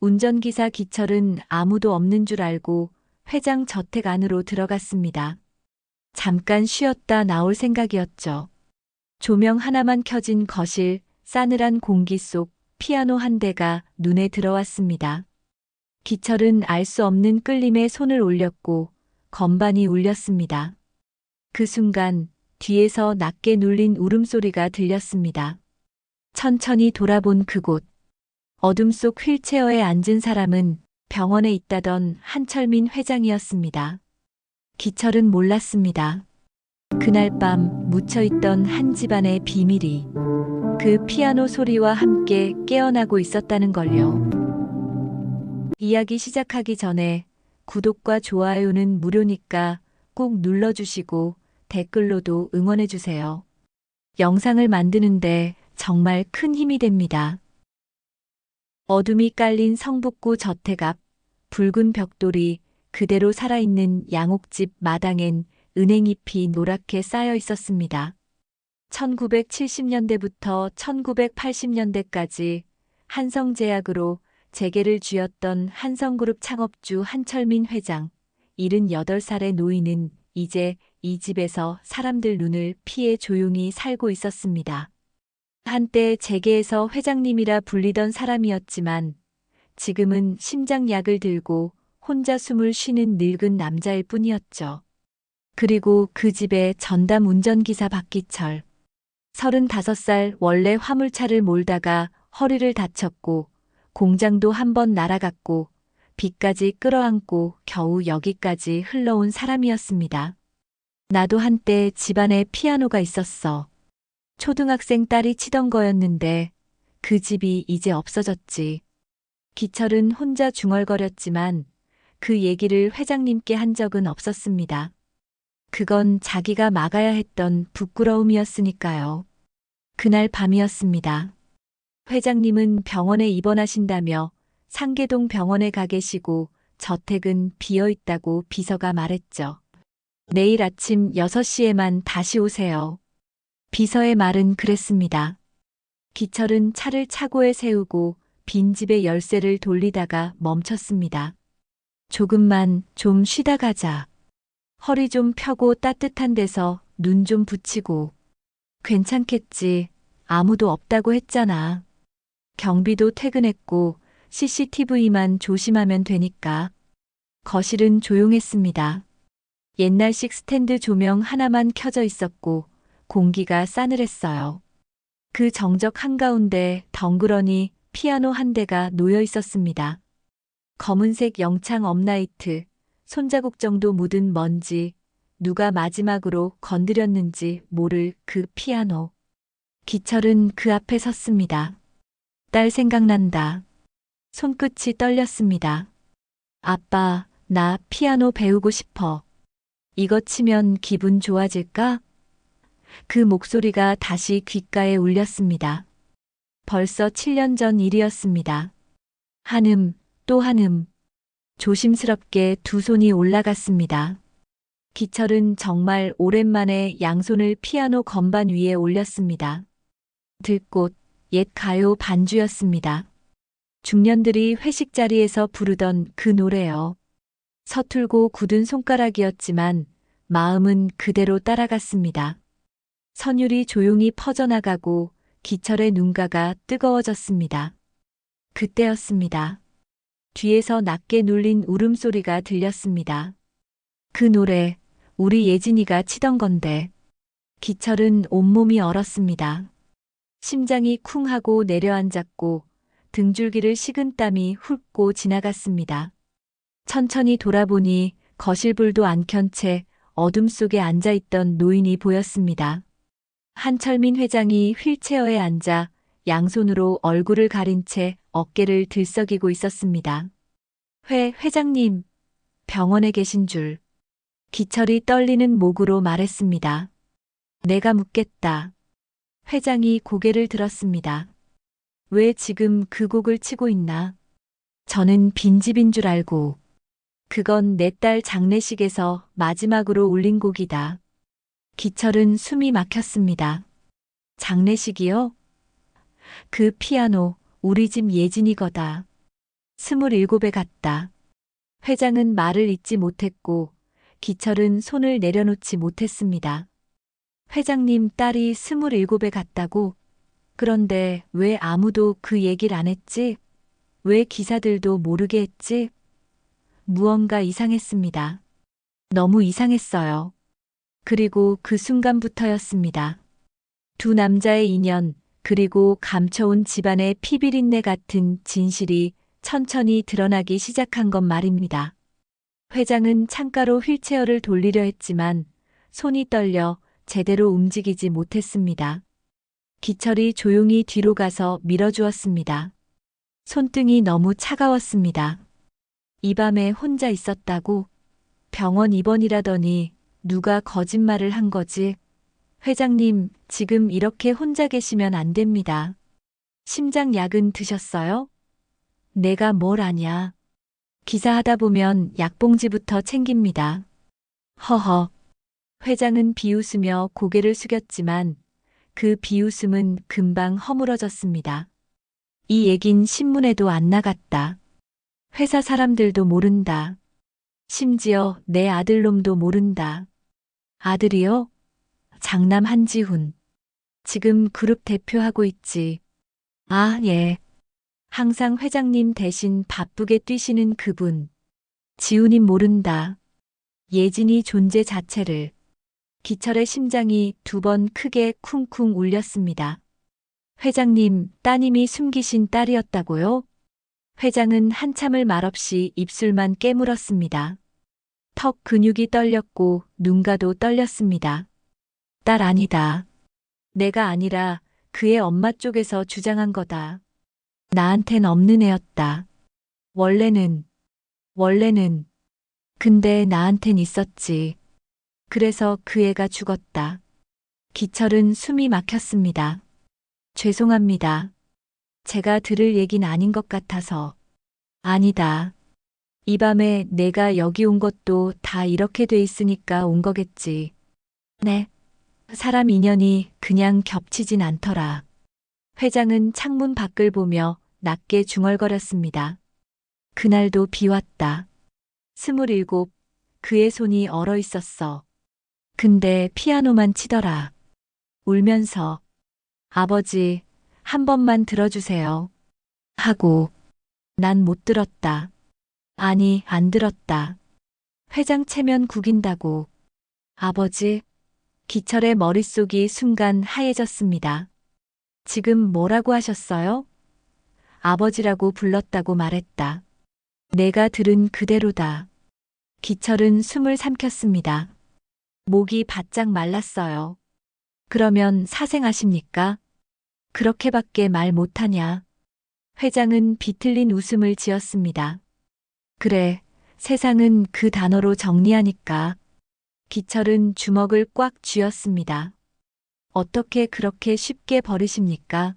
운전기사 기철은 아무도 없는 줄 알고 회장 저택 안으로 들어갔습니다. 잠깐 쉬었다 나올 생각이었죠. 조명 하나만 켜진 거실, 싸늘한 공기 속 피아노 한 대가 눈에 들어왔습니다. 기철은 알 수 없는 끌림에 손을 올렸고 건반이 울렸습니다. 그 순간 뒤에서 낮게 눌린 울음소리가 들렸습니다. 천천히 돌아본 그곳. 어둠 속 휠체어에 앉은 사람은 병원에 있다던 한철민 회장이었습니다. 기철은 몰랐습니다. 그날 밤 묻혀있던 한 집안의 비밀이 그 피아노 소리와 함께 깨어나고 있었다는 걸요. 이야기 시작하기 전에 구독과 좋아요는 무료니까 꼭 눌러주시고 댓글로도 응원해주세요. 영상을 만드는데 정말 큰 힘이 됩니다. 어둠이 깔린 성북구 저택 앞 붉은 벽돌이 그대로 살아있는 양옥집 마당엔 은행잎이 노랗게 쌓여 있었습니다. 1970년대부터 1980년대까지 한성제약으로 재계를 쥐었던 한성그룹 창업주 한철민 회장, 78살의 노인은 이제 이 집에서 사람들 눈을 피해 조용히 살고 있었습니다. 한때 재계에서 회장님이라 불리던 사람이었지만 지금은 심장약을 들고 혼자 숨을 쉬는 늙은 남자일 뿐이었죠. 그리고 그 집의 전담 운전기사 박기철. 35살 원래 화물차를 몰다가 허리를 다쳤고 공장도 한번 날아갔고 빚까지 끌어안고 겨우 여기까지 흘러온 사람이었습니다. 나도 한때 집안에 피아노가 있었어. 초등학생 딸이 치던 거였는데 그 집이 이제 없어졌지. 기철은 혼자 중얼거렸지만 그 얘기를 회장님께 한 적은 없었습니다. 그건 자기가 막아야 했던 부끄러움이었으니까요. 그날 밤이었습니다. 회장님은 병원에 입원하신다며 상계동 병원에 가 계시고 저택은 비어 있다고 비서가 말했죠. 내일 아침 6시에만 다시 오세요. 비서의 말은 그랬습니다. 기철은 차를 차고에 세우고 빈집의 열쇠를 돌리다가 멈췄습니다. 조금만 좀 쉬다 가자. 허리 좀 펴고 따뜻한 데서 눈 좀 붙이고. 괜찮겠지. 아무도 없다고 했잖아. 경비도 퇴근했고 CCTV만 조심하면 되니까. 거실은 조용했습니다. 옛날식 스탠드 조명 하나만 켜져 있었고 공기가 싸늘했어요. 그 정적 한가운데 덩그러니 피아노 한 대가 놓여 있었습니다. 검은색 영창 업라이트, 손자국 정도 묻은 먼지, 누가 마지막으로 건드렸는지 모를 그 피아노. 기철은 그 앞에 섰습니다. 딸 생각난다. 손끝이 떨렸습니다. 아빠, 나 피아노 배우고 싶어. 이거 치면 기분 좋아질까? 그 목소리가 다시 귓가에 울렸습니다. 벌써 7년 전 일이었습니다. 한음, 또 한음. 조심스럽게 두 손이 올라갔습니다. 기철은 정말 오랜만에 양손을 피아노 건반 위에 올렸습니다. 들꽃, 옛 가요 반주였습니다. 중년들이 회식 자리에서 부르던 그 노래요. 서툴고 굳은 손가락이었지만 마음은 그대로 따라갔습니다. 선율이 조용히 퍼져나가고 기철의 눈가가 뜨거워졌습니다. 그때였습니다. 뒤에서 낮게 눌린 울음소리가 들렸습니다. 그 노래, 우리 예진이가 치던 건데. 기철은 온몸이 얼었습니다. 심장이 쿵 하고 내려앉았고 등줄기를 식은땀이 훑고 지나갔습니다. 천천히 돌아보니 거실불도 안 켠 채 어둠 속에 앉아있던 노인이 보였습니다. 한철민 회장이 휠체어에 앉아 양손으로 얼굴을 가린 채 어깨를 들썩이고 있었습니다. 회장님, 병원에 계신 줄. 기철이 떨리는 목으로 말했습니다. 내가 묻겠다. 회장이 고개를 들었습니다. 왜 지금 그 곡을 치고 있나? 저는 빈집인 줄 알고. 그건 내 딸 장례식에서 마지막으로 울린 곡이다. 기철은 숨이 막혔습니다. 장례식이요? 그 피아노, 우리 집 예진이 거다. 27에 갔다. 회장은 말을 잇지 못했고 기철은 손을 내려놓지 못했습니다. 회장님 딸이 27에 갔다고? 그런데 왜 아무도 그 얘기를 안 했지? 왜 기사들도 모르게 했지? 무언가 이상했습니다. 너무 이상했어요. 그리고 그 순간부터였습니다. 두 남자의 인연, 그리고 감춰온 집안의 피비린내 같은 진실이 천천히 드러나기 시작한 것 말입니다. 회장은 창가로 휠체어를 돌리려 했지만 손이 떨려 제대로 움직이지 못했습니다. 기철이 조용히 뒤로 가서 밀어주었습니다. 손등이 너무 차가웠습니다. 이 밤에 혼자 있었다고? 병원 입원이라더니 누가 거짓말을 한 거지? 회장님, 지금 이렇게 혼자 계시면 안 됩니다. 심장약은 드셨어요? 내가 뭘 아냐. 기사하다 보면 약봉지부터 챙깁니다. 허허. 회장은 비웃으며 고개를 숙였지만 그 비웃음은 금방 허물어졌습니다. 이 얘긴 신문에도 안 나갔다. 회사 사람들도 모른다. 심지어 내 아들놈도 모른다. 아들이요? 장남 한지훈. 지금 그룹 대표하고 있지. 아, 예. 항상 회장님 대신 바쁘게 뛰시는 그분. 지훈이 모른다. 예진이 존재 자체를. 기철의 심장이 2번 크게 쿵쿵 울렸습니다. 회장님, 따님이 숨기신 딸이었다고요? 회장은 한참을 말없이 입술만 깨물었습니다. 턱 근육이 떨렸고 눈가도 떨렸습니다. 딸 아니다. 내가 아니라 그의 엄마 쪽에서 주장한 거다. 나한텐 없는 애였다. 원래는. 근데 나한텐 있었지. 그래서 그 애가 죽었다. 기철은 숨이 막혔습니다. 죄송합니다. 제가 들을 얘긴 아닌 것 같아서. 아니다. 이 밤에 내가 여기 온 것도 다 이렇게 돼 있으니까 온 거겠지. 네. 사람 인연이 그냥 겹치진 않더라. 회장은 창문 밖을 보며 낮게 중얼거렸습니다. 그날도 비 왔다. 27, 그의 손이 얼어 있었어. 근데 피아노만 치더라. 울면서 아버지, 한 번만 들어주세요. 하고 난 못 들었다. 아니, 안 들었다. 회장 체면 구긴다고. 아버지, 기철의 머릿속이 순간 하얘졌습니다. 지금 뭐라고 하셨어요? 아버지라고 불렀다고 말했다. 내가 들은 그대로다. 기철은 숨을 삼켰습니다. 목이 바짝 말랐어요. 그러면 사생아십니까? 그렇게밖에 말 못하냐? 회장은 비틀린 웃음을 지었습니다. 그래, 세상은 그 단어로 정리하니까. 기철은 주먹을 꽉 쥐었습니다. 어떻게 그렇게 쉽게 버리십니까?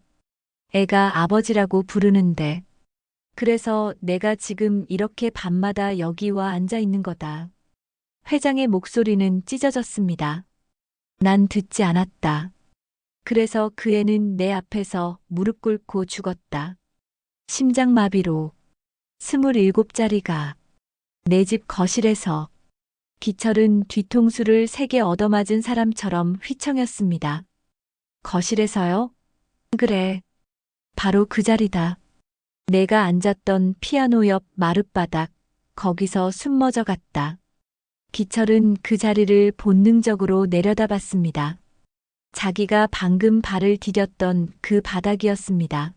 애가 아버지라고 부르는데. 그래서 내가 지금 이렇게 밤마다 여기 와 앉아 있는 거다. 회장의 목소리는 찢어졌습니다. 난 듣지 않았다. 그래서 그 애는 내 앞에서 무릎 꿇고 죽었다. 심장마비로. 27짜리가 내 집 거실에서. 기철은 뒤통수를 세게 얻어맞은 사람처럼 휘청였습니다. 거실에서요? 그래. 바로 그 자리다. 내가 앉았던 피아노 옆 마룻바닥, 거기서 숨머져 갔다. 기철은 그 자리를 본능적으로 내려다봤습니다. 자기가 방금 발을 디뎠던 그 바닥이었습니다.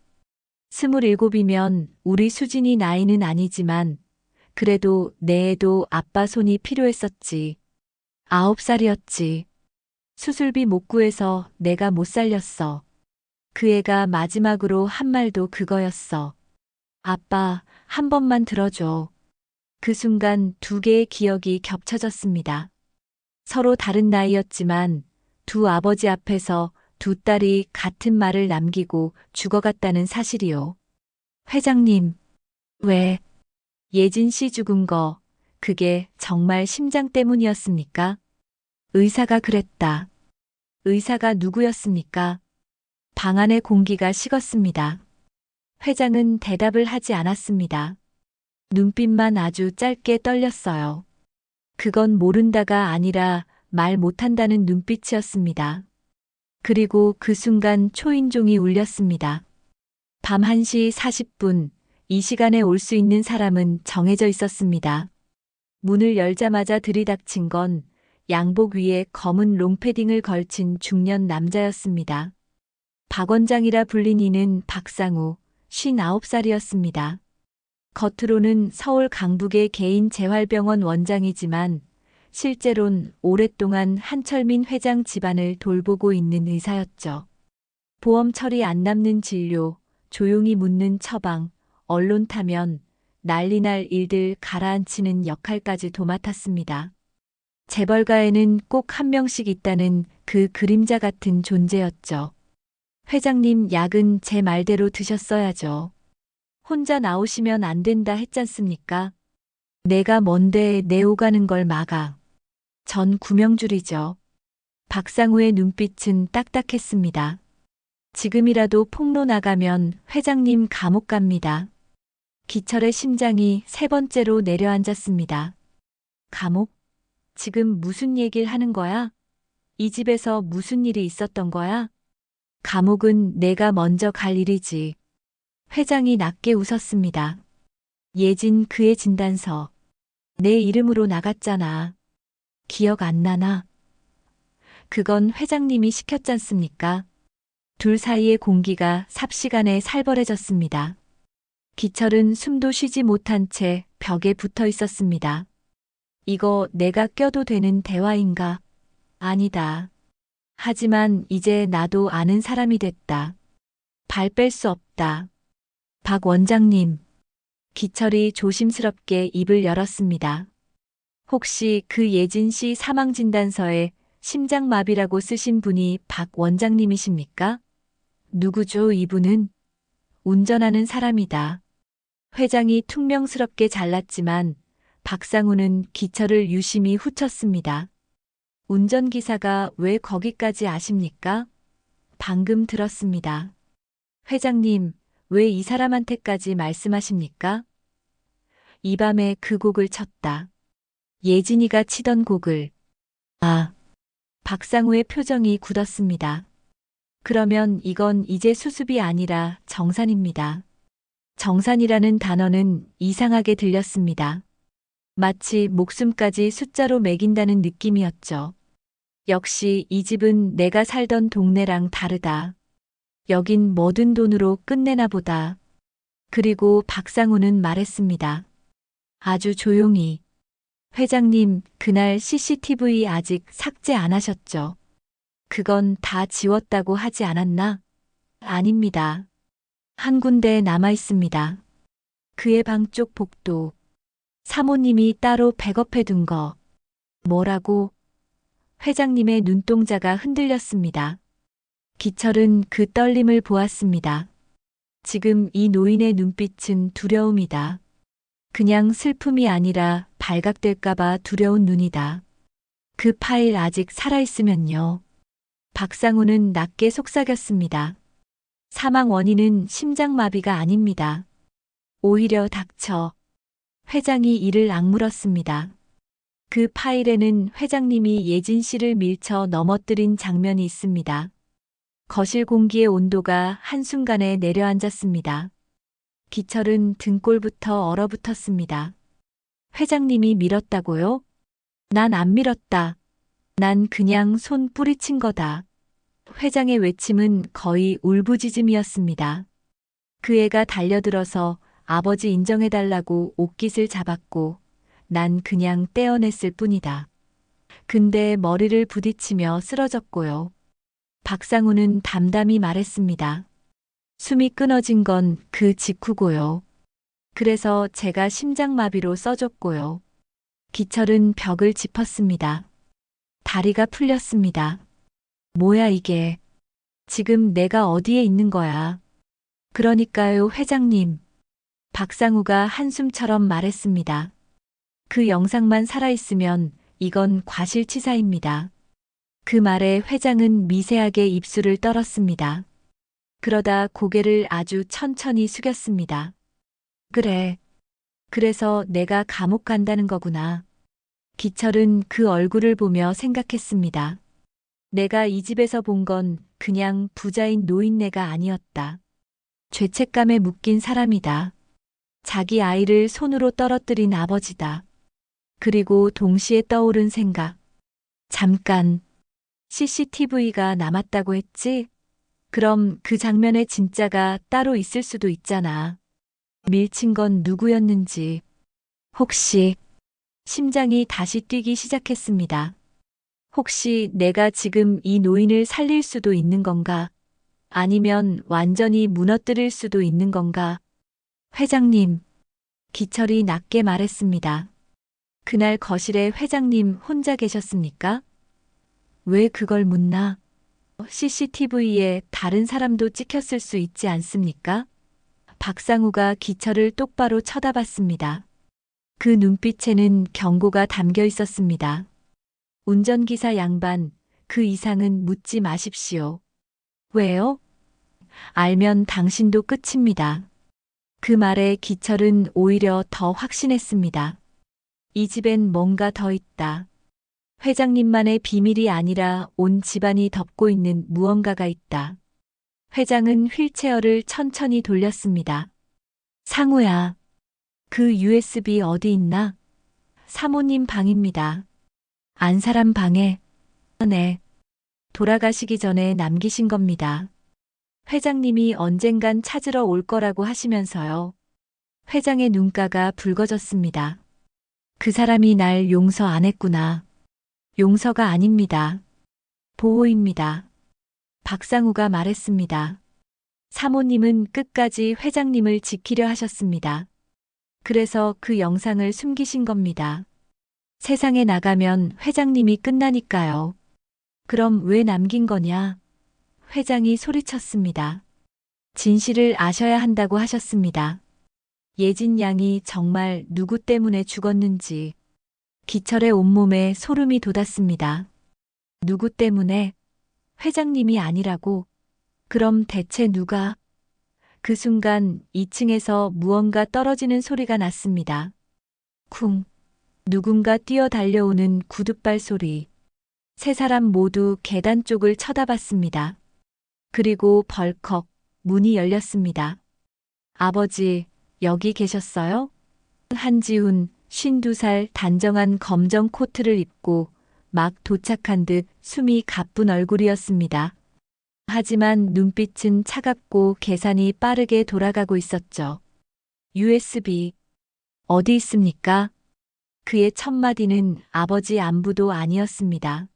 27이면 우리 수진이 나이는 아니지만 그래도 내 애도 아빠 손이 필요했었지. 9살이었지. 수술비 못 구해서 내가 못 살렸어. 그 애가 마지막으로 한 말도 그거였어. 아빠, 한 번만 들어줘. 그 순간 2개의 기억이 겹쳐졌습니다. 서로 다른 나이였지만 두 아버지 앞에서 두 딸이 같은 말을 남기고 죽어갔다는 사실이요. 회장님, 왜? 예진 씨 죽은 거, 그게 정말 심장 때문이었습니까? 의사가 그랬다. 의사가 누구였습니까? 방 안의 공기가 식었습니다. 회장은 대답을 하지 않았습니다. 눈빛만 아주 짧게 떨렸어요. 그건 모른다가 아니라 말 못한다는 눈빛이었습니다. 그리고 그 순간 초인종이 울렸습니다. 밤 1시 40분, 이 시간에 올 수 있는 사람은 정해져 있었습니다. 문을 열자마자 들이닥친 건 양복 위에 검은 롱패딩을 걸친 중년 남자였습니다. 박 원장이라 불린 이는 박상우, 59살이었습니다. 겉으로는 서울 강북의 개인 재활병원 원장이지만 실제론 오랫동안 한철민 회장 집안을 돌보고 있는 의사였죠. 보험 처리 안 남는 진료, 조용히 묻는 처방, 언론 타면 난리날 일들 가라앉히는 역할까지도 맡았습니다. 재벌가에는 꼭 한 명씩 있다는 그 그림자 같은 존재였죠. 회장님 약은 제 말대로 드셨어야죠. 혼자 나오시면 안 된다 했잖습니까? 내가 뭔데 내 오가는 걸 막아. 전 구명줄이죠. 박상우의 눈빛은 딱딱했습니다. 지금이라도 폭로 나가면 회장님 감옥 갑니다. 기철의 심장이 세 번째로 내려앉았습니다. 감옥? 지금 무슨 얘기를 하는 거야? 이 집에서 무슨 일이 있었던 거야? 감옥은 내가 먼저 갈 일이지. 회장이 낮게 웃었습니다. 예진 그의 진단서. 내 이름으로 나갔잖아. 기억 안 나나? 그건 회장님이 시켰잖습니까? 둘 사이의 공기가 삽시간에 살벌해졌습니다. 기철은 숨도 쉬지 못한 채 벽에 붙어 있었습니다. 이거 내가 껴도 되는 대화인가? 아니다. 하지만 이제 나도 아는 사람이 됐다. 발 뺄 수 없다. 박 원장님. 기철이 조심스럽게 입을 열었습니다. 혹시 그 예진 씨 사망 진단서에 심장마비라고 쓰신 분이 박 원장님이십니까? 누구죠, 이분은? 운전하는 사람이다. 회장이 퉁명스럽게 잘랐지만 박상우는 기철을 유심히 후쳤습니다. 운전기사가 왜 거기까지 아십니까? 방금 들었습니다. 회장님, 왜 이 사람한테까지 말씀하십니까? 이 밤에 그 곡을 쳤다. 예진이가 치던 곡을. 아, 박상우의 표정이 굳었습니다. 그러면 이건 이제 수습이 아니라 정산입니다. 정산이라는 단어는 이상하게 들렸습니다. 마치 목숨까지 숫자로 매긴다는 느낌이었죠. 역시 이 집은 내가 살던 동네랑 다르다. 여긴 뭐든 돈으로 끝내나 보다. 그리고 박상우는 말했습니다. 아주 조용히. 회장님, 그날 CCTV 아직 삭제 안 하셨죠? 그건 다 지웠다고 하지 않았나? 아닙니다. 한 군데 남아 있습니다. 그의 방 쪽 복도. 사모님이 따로 백업해 둔 거. 뭐라고? 회장님의 눈동자가 흔들렸습니다. 기철은 그 떨림을 보았습니다. 지금 이 노인의 눈빛은 두려움이다. 그냥 슬픔이 아니라 발각될까봐 두려운 눈이다. 그 파일 아직 살아있으면요. 박상우는 낮게 속삭였습니다. 사망 원인은 심장마비가 아닙니다. 오히려 닥쳐. 회장이 이를 악물었습니다. 그 파일에는 회장님이 예진 씨를 밀쳐 넘어뜨린 장면이 있습니다. 거실 공기의 온도가 한순간에 내려앉았습니다. 기철은 등골부터 얼어붙었습니다. 회장님이 밀었다고요? 난 안 밀었다. 난 그냥 손 뿌리친 거다. 회장의 외침은 거의 울부짖음이었습니다. 그 애가 달려들어서 아버지 인정해달라고 옷깃을 잡았고 난 그냥 떼어냈을 뿐이다. 근데 머리를 부딪히며 쓰러졌고요. 박상우는 담담히 말했습니다. 숨이 끊어진 건 그 직후고요. 그래서 제가 심장마비로 써줬고요. 기철은 벽을 짚었습니다. 다리가 풀렸습니다. 뭐야 이게. 지금 내가 어디에 있는 거야. 그러니까요, 회장님. 박상우가 한숨처럼 말했습니다. 그 영상만 살아있으면 이건 과실치사입니다. 그 말에 회장은 미세하게 입술을 떨었습니다. 그러다 고개를 아주 천천히 숙였습니다. 그래. 그래서 내가 감옥 간다는 거구나. 기철은 그 얼굴을 보며 생각했습니다. 내가 이 집에서 본 건 그냥 부자인 노인네가 아니었다. 죄책감에 묶인 사람이다. 자기 아이를 손으로 떨어뜨린 아버지다. 그리고 동시에 떠오른 생각. 잠깐, CCTV가 남았다고 했지? 그럼 그 장면의 진짜가 따로 있을 수도 있잖아. 밀친 건 누구였는지. 혹시 심장이 다시 뛰기 시작했습니다. 혹시 내가 지금 이 노인을 살릴 수도 있는 건가? 아니면 완전히 무너뜨릴 수도 있는 건가? 회장님, 기철이 낮게 말했습니다. 그날 거실에 회장님 혼자 계셨습니까? 왜 그걸 묻나? CCTV에 다른 사람도 찍혔을 수 있지 않습니까? 박상우가 기철을 똑바로 쳐다봤습니다. 그 눈빛에는 경고가 담겨 있었습니다. 운전기사 양반, 그 이상은 묻지 마십시오. 왜요? 알면 당신도 끝입니다. 그 말에 기철은 오히려 더 확신했습니다. 이 집엔 뭔가 더 있다. 회장님만의 비밀이 아니라 온 집안이 덮고 있는 무언가가 있다. 회장은 휠체어를 천천히 돌렸습니다. 상우야, 그 USB 어디 있나? 사모님 방입니다. 안사람 방에. 네. 돌아가시기 전에 남기신 겁니다. 회장님이 언젠간 찾으러 올 거라고 하시면서요. 회장의 눈가가 붉어졌습니다. 그 사람이 날 용서 안 했구나. 용서가 아닙니다. 보호입니다. 박상우가 말했습니다. 사모님은 끝까지 회장님을 지키려 하셨습니다. 그래서 그 영상을 숨기신 겁니다. 세상에 나가면 회장님이 끝나니까요. 그럼 왜 남긴 거냐? 회장이 소리쳤습니다. 진실을 아셔야 한다고 하셨습니다. 예진 양이 정말 누구 때문에 죽었는지. 기철의 온몸에 소름이 돋았습니다. 누구 때문에? 회장님이 아니라고. 그럼 대체 누가? 그 순간 2층에서 무언가 떨어지는 소리가 났습니다. 쿵. 누군가 뛰어 달려오는 구둣발 소리. 세 사람 모두 계단 쪽을 쳐다봤습니다. 그리고 벌컥 문이 열렸습니다. 아버지, 여기 계셨어요? 한지훈, 52살 단정한 검정 코트를 입고 막 도착한 듯 숨이 가쁜 얼굴이었습니다. 하지만 눈빛은 차갑고 계산이 빠르게 돌아가고 있었죠. USB, 어디 있습니까? 그의 첫 마디는 아버지 안부도 아니었습니다.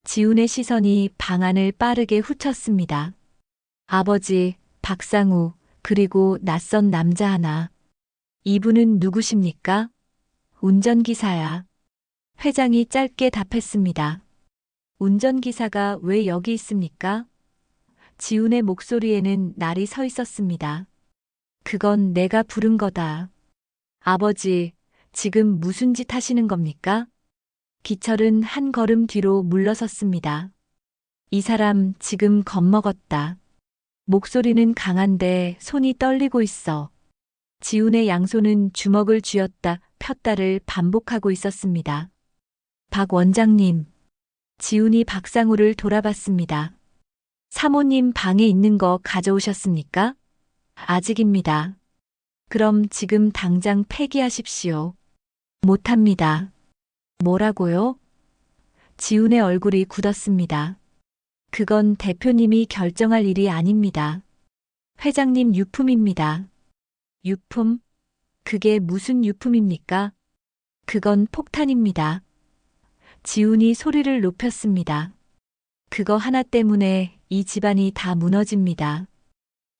지훈의 시선이 방 안을 빠르게 훑었습니다. 아버지, 박상우, 그리고 낯선 남자 하나. 이분은 누구십니까? 운전기사야. 회장이 짧게 답했습니다. 운전기사가 왜 여기 있습니까? 지훈의 목소리에는 날이 서 있었습니다. 그건 내가 부른 거다. 아버지, 지금 무슨 짓 하시는 겁니까? 기철은 한 걸음 뒤로 물러섰습니다. 이 사람 지금 겁먹었다. 목소리는 강한데 손이 떨리고 있어. 지훈의 양손은 주먹을 쥐었다 폈다를 반복하고 있었습니다. 박 원장님. 지훈이 박상우를 돌아봤습니다. 사모님 방에 있는 거 가져오셨습니까? 아직입니다. 그럼 지금 당장 폐기하십시오. 못합니다. 뭐라고요? 지훈의 얼굴이 굳었습니다. 그건 대표님이 결정할 일이 아닙니다. 회장님 유품입니다. 유품? 그게 무슨 유품입니까? 그건 폭탄입니다. 지훈이 소리를 높였습니다. 그거 하나 때문에 이 집안이 다 무너집니다.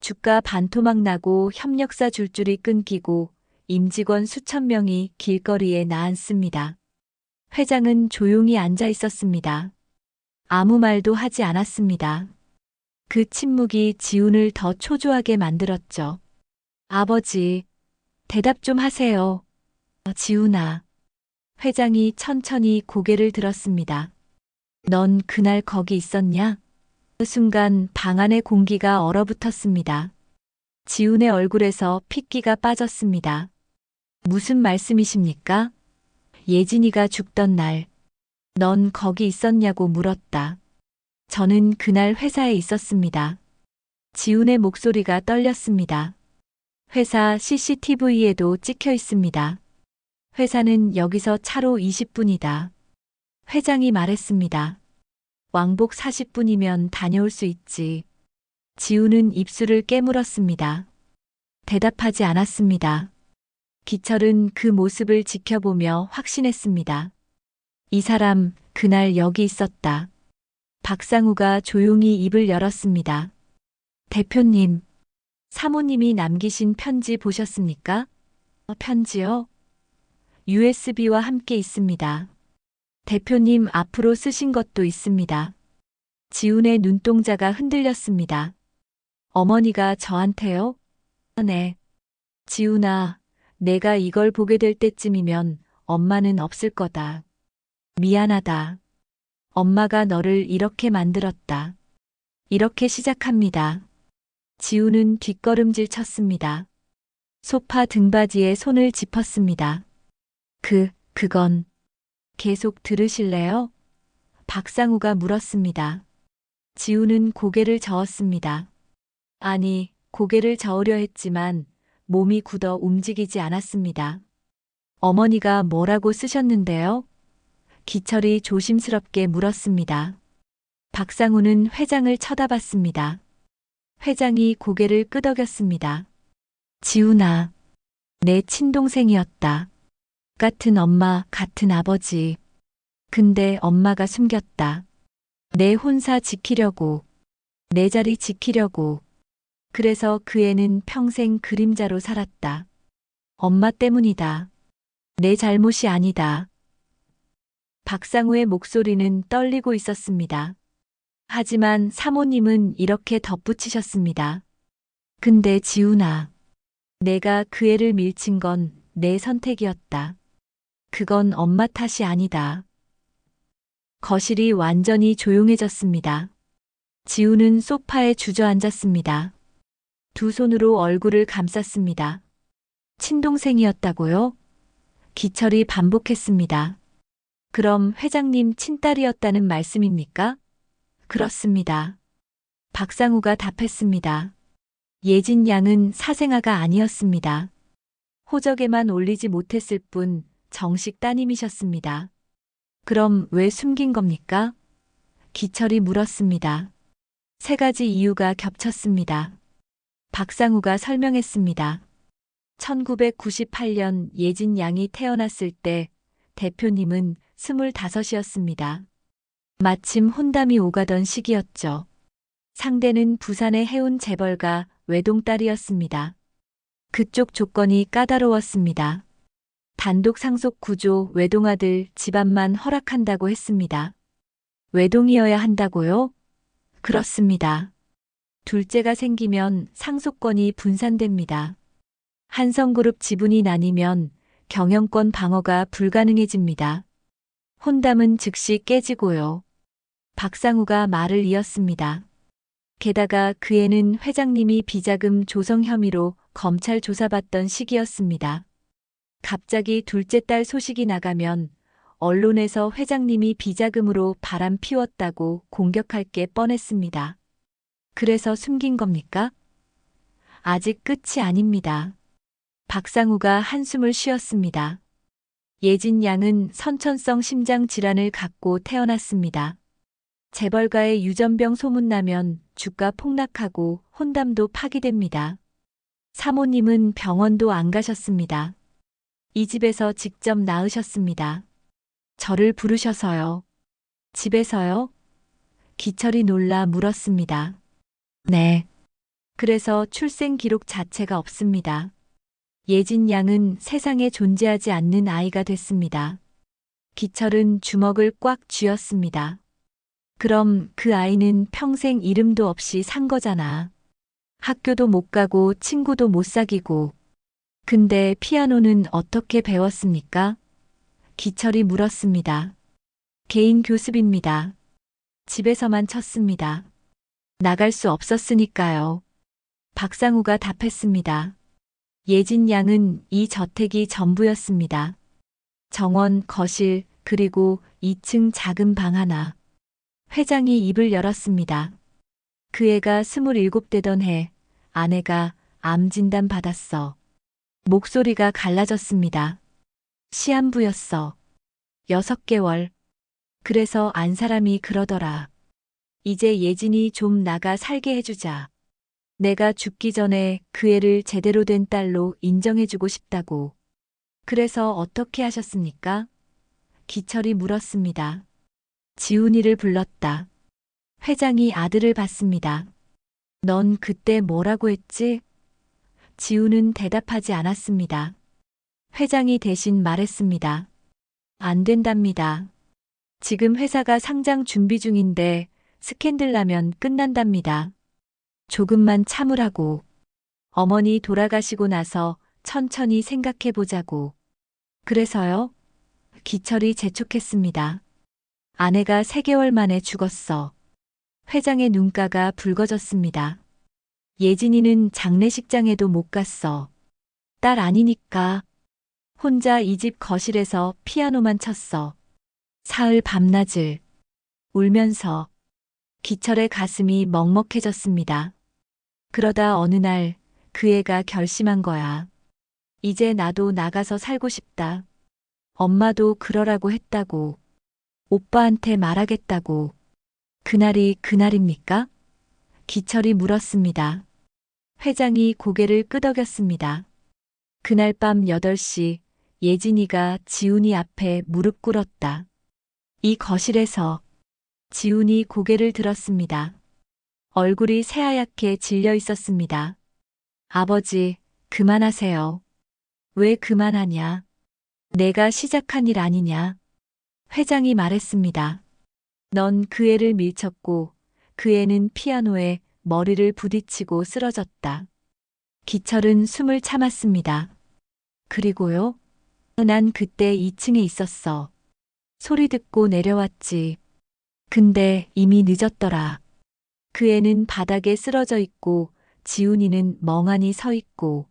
주가 반토막 나고 협력사 줄줄이 끊기고 임직원 수천 명이 길거리에 나앉습니다. 회장은 조용히 앉아 있었습니다. 아무 말도 하지 않았습니다. 그 침묵이 지훈을 더 초조하게 만들었죠. 아버지, 대답 좀 하세요. 지훈아. 회장이 천천히 고개를 들었습니다. 넌 그날 거기 있었냐? 그 순간 방 안의 공기가 얼어붙었습니다. 지훈의 얼굴에서 핏기가 빠졌습니다. 무슨 말씀이십니까? 예진이가 죽던 날, 넌 거기 있었냐고 물었다. 저는 그날 회사에 있었습니다. 지훈의 목소리가 떨렸습니다. 회사 CCTV에도 찍혀 있습니다. 회사는 여기서 차로 20분이다. 회장이 말했습니다. 왕복 40분이면 다녀올 수 있지. 지훈은 입술을 깨물었습니다. 대답하지 않았습니다. 기철은 그 모습을 지켜보며 확신했습니다. 이 사람 그날 여기 있었다. 박상우가 조용히 입을 열었습니다. 대표님, 사모님이 남기신 편지 보셨습니까? 편지요? USB와 함께 있습니다. 대표님 앞으로 쓰신 것도 있습니다. 지훈의 눈동자가 흔들렸습니다. 어머니가 저한테요? 네. 지훈아, 내가 이걸 보게 될 때쯤이면 엄마는 없을 거다. 미안하다. 엄마가 너를 이렇게 만들었다. 이렇게 시작합니다. 지훈은 뒷걸음질 쳤습니다. 소파 등받이에 손을 짚었습니다. 그건 계속 들으실래요? 박상우가 물었습니다. 지훈은 고개를 저었습니다. 아니, 고개를 저으려 했지만 몸이 굳어 움직이지 않았습니다. 어머니가 뭐라고 쓰셨는데요? 기철이 조심스럽게 물었습니다. 박상우는 회장을 쳐다봤습니다. 회장이 고개를 끄덕였습니다. 지훈아, 내 친동생이었다. 같은 엄마, 같은 아버지. 근데 엄마가 숨겼다. 내 혼사 지키려고, 내 자리 지키려고. 그래서 그 애는 평생 그림자로 살았다. 엄마 때문이다. 내 잘못이 아니다. 박상우의 목소리는 떨리고 있었습니다. 하지만 사모님은 이렇게 덧붙이셨습니다. 근데 지훈아, 내가 그 애를 밀친 건 내 선택이었다. 그건 엄마 탓이 아니다. 거실이 완전히 조용해졌습니다. 지훈은 소파에 주저앉았습니다. 두 손으로 얼굴을 감쌌습니다. 친동생이었다고요? 기철이 반복했습니다. 그럼 회장님 친딸이었다는 말씀입니까? 그렇습니다. 박상우가 답했습니다. 예진 양은 사생아가 아니었습니다. 호적에만 올리지 못했을 뿐 정식 따님이셨습니다. 그럼 왜 숨긴 겁니까? 기철이 물었습니다. 세 가지 이유가 겹쳤습니다. 박상우가 설명했습니다. 1998년 예진 양이 태어났을 때 대표님은 25이었습니다. 마침 혼담이 오가던 시기였죠. 상대는 부산의 해운 재벌가 외동딸이었습니다. 그쪽 조건이 까다로웠습니다. 단독 상속 구조 외동아들 집안만 허락한다고 했습니다. 외동이어야 한다고요? 그렇습니다. 둘째가 생기면 상속권이 분산됩니다. 한성그룹 지분이 나뉘면 경영권 방어가 불가능해집니다. 혼담은 즉시 깨지고요. 박상우가 말을 이었습니다. 게다가 그 애는 회장님이 비자금 조성 혐의로 검찰 조사받던 시기였습니다. 갑자기 둘째 딸 소식이 나가면 언론에서 회장님이 비자금으로 바람 피웠다고 공격할 게 뻔했습니다. 그래서 숨긴 겁니까? 아직 끝이 아닙니다. 박상우가 한숨을 쉬었습니다. 예진 양은 선천성 심장 질환을 갖고 태어났습니다. 재벌가의 유전병 소문나면 주가 폭락하고 혼담도 파기됩니다. 사모님은 병원도 안 가셨습니다. 이 집에서 직접 낳으셨습니다. 저를 부르셔서요. 집에서요? 기철이 놀라 물었습니다. 네. 그래서 출생 기록 자체가 없습니다. 예진 양은 세상에 존재하지 않는 아이가 됐습니다. 기철은 주먹을 꽉 쥐었습니다. 그럼 그 아이는 평생 이름도 없이 산 거잖아. 학교도 못 가고 친구도 못 사귀고. 근데 피아노는 어떻게 배웠습니까? 기철이 물었습니다. 개인 교습입니다. 집에서만 쳤습니다. 나갈 수 없었으니까요. 박상우가 답했습니다. 예진 양은 이 저택이 전부였습니다. 정원, 거실, 그리고 2층 작은 방 하나. 회장이 입을 열었습니다. 그 애가 27되던 해 아내가 암 진단 받았어. 목소리가 갈라졌습니다. 시한부였어. 6개월. 그래서 안 사람이 그러더라. 이제 예진이 좀 나가 살게 해주자. 내가 죽기 전에 그 애를 제대로 된 딸로 인정해주고 싶다고. 그래서 어떻게 하셨습니까? 기철이 물었습니다. 지훈이를 불렀다. 회장이 아들을 봤습니다. 넌 그때 뭐라고 했지? 지훈은 대답하지 않았습니다. 회장이 대신 말했습니다. 안 된답니다. 지금 회사가 상장 준비 중인데 스캔들 나면 끝난답니다. 조금만 참으라고. 어머니 돌아가시고 나서 천천히 생각해 보자고. 그래서요? 기철이 재촉했습니다. 아내가 3개월 만에 죽었어. 회장의 눈가가 붉어졌습니다. 예진이는 장례식장에도 못 갔어. 딸 아니니까. 혼자 이 집 거실에서 피아노만 쳤어. 사흘 밤낮을 울면서. 기철의 가슴이 먹먹해졌습니다. 그러다 어느 날 그 애가 결심한 거야. 이제 나도 나가서 살고 싶다. 엄마도 그러라고 했다고. 오빠한테 말하겠다고. 그날이 그날입니까? 기철이 물었습니다. 회장이 고개를 끄덕였습니다. 그날 밤 8시 예진이가 지훈이 앞에 무릎 꿇었다. 이 거실에서 지훈이 고개를 들었습니다. 얼굴이 새하얗게 질려 있었습니다. 아버지, 그만하세요. 왜 그만하냐? 내가 시작한 일 아니냐? 회장이 말했습니다. 넌 그 애를 밀쳤고 그 애는 피아노에 머리를 부딪히고 쓰러졌다. 기철은 숨을 참았습니다. 그리고요? 난 그때 2층에 있었어. 소리 듣고 내려왔지. 근데 이미 늦었더라. 그 애는 바닥에 쓰러져 있고 지훈이는 멍하니 서 있고.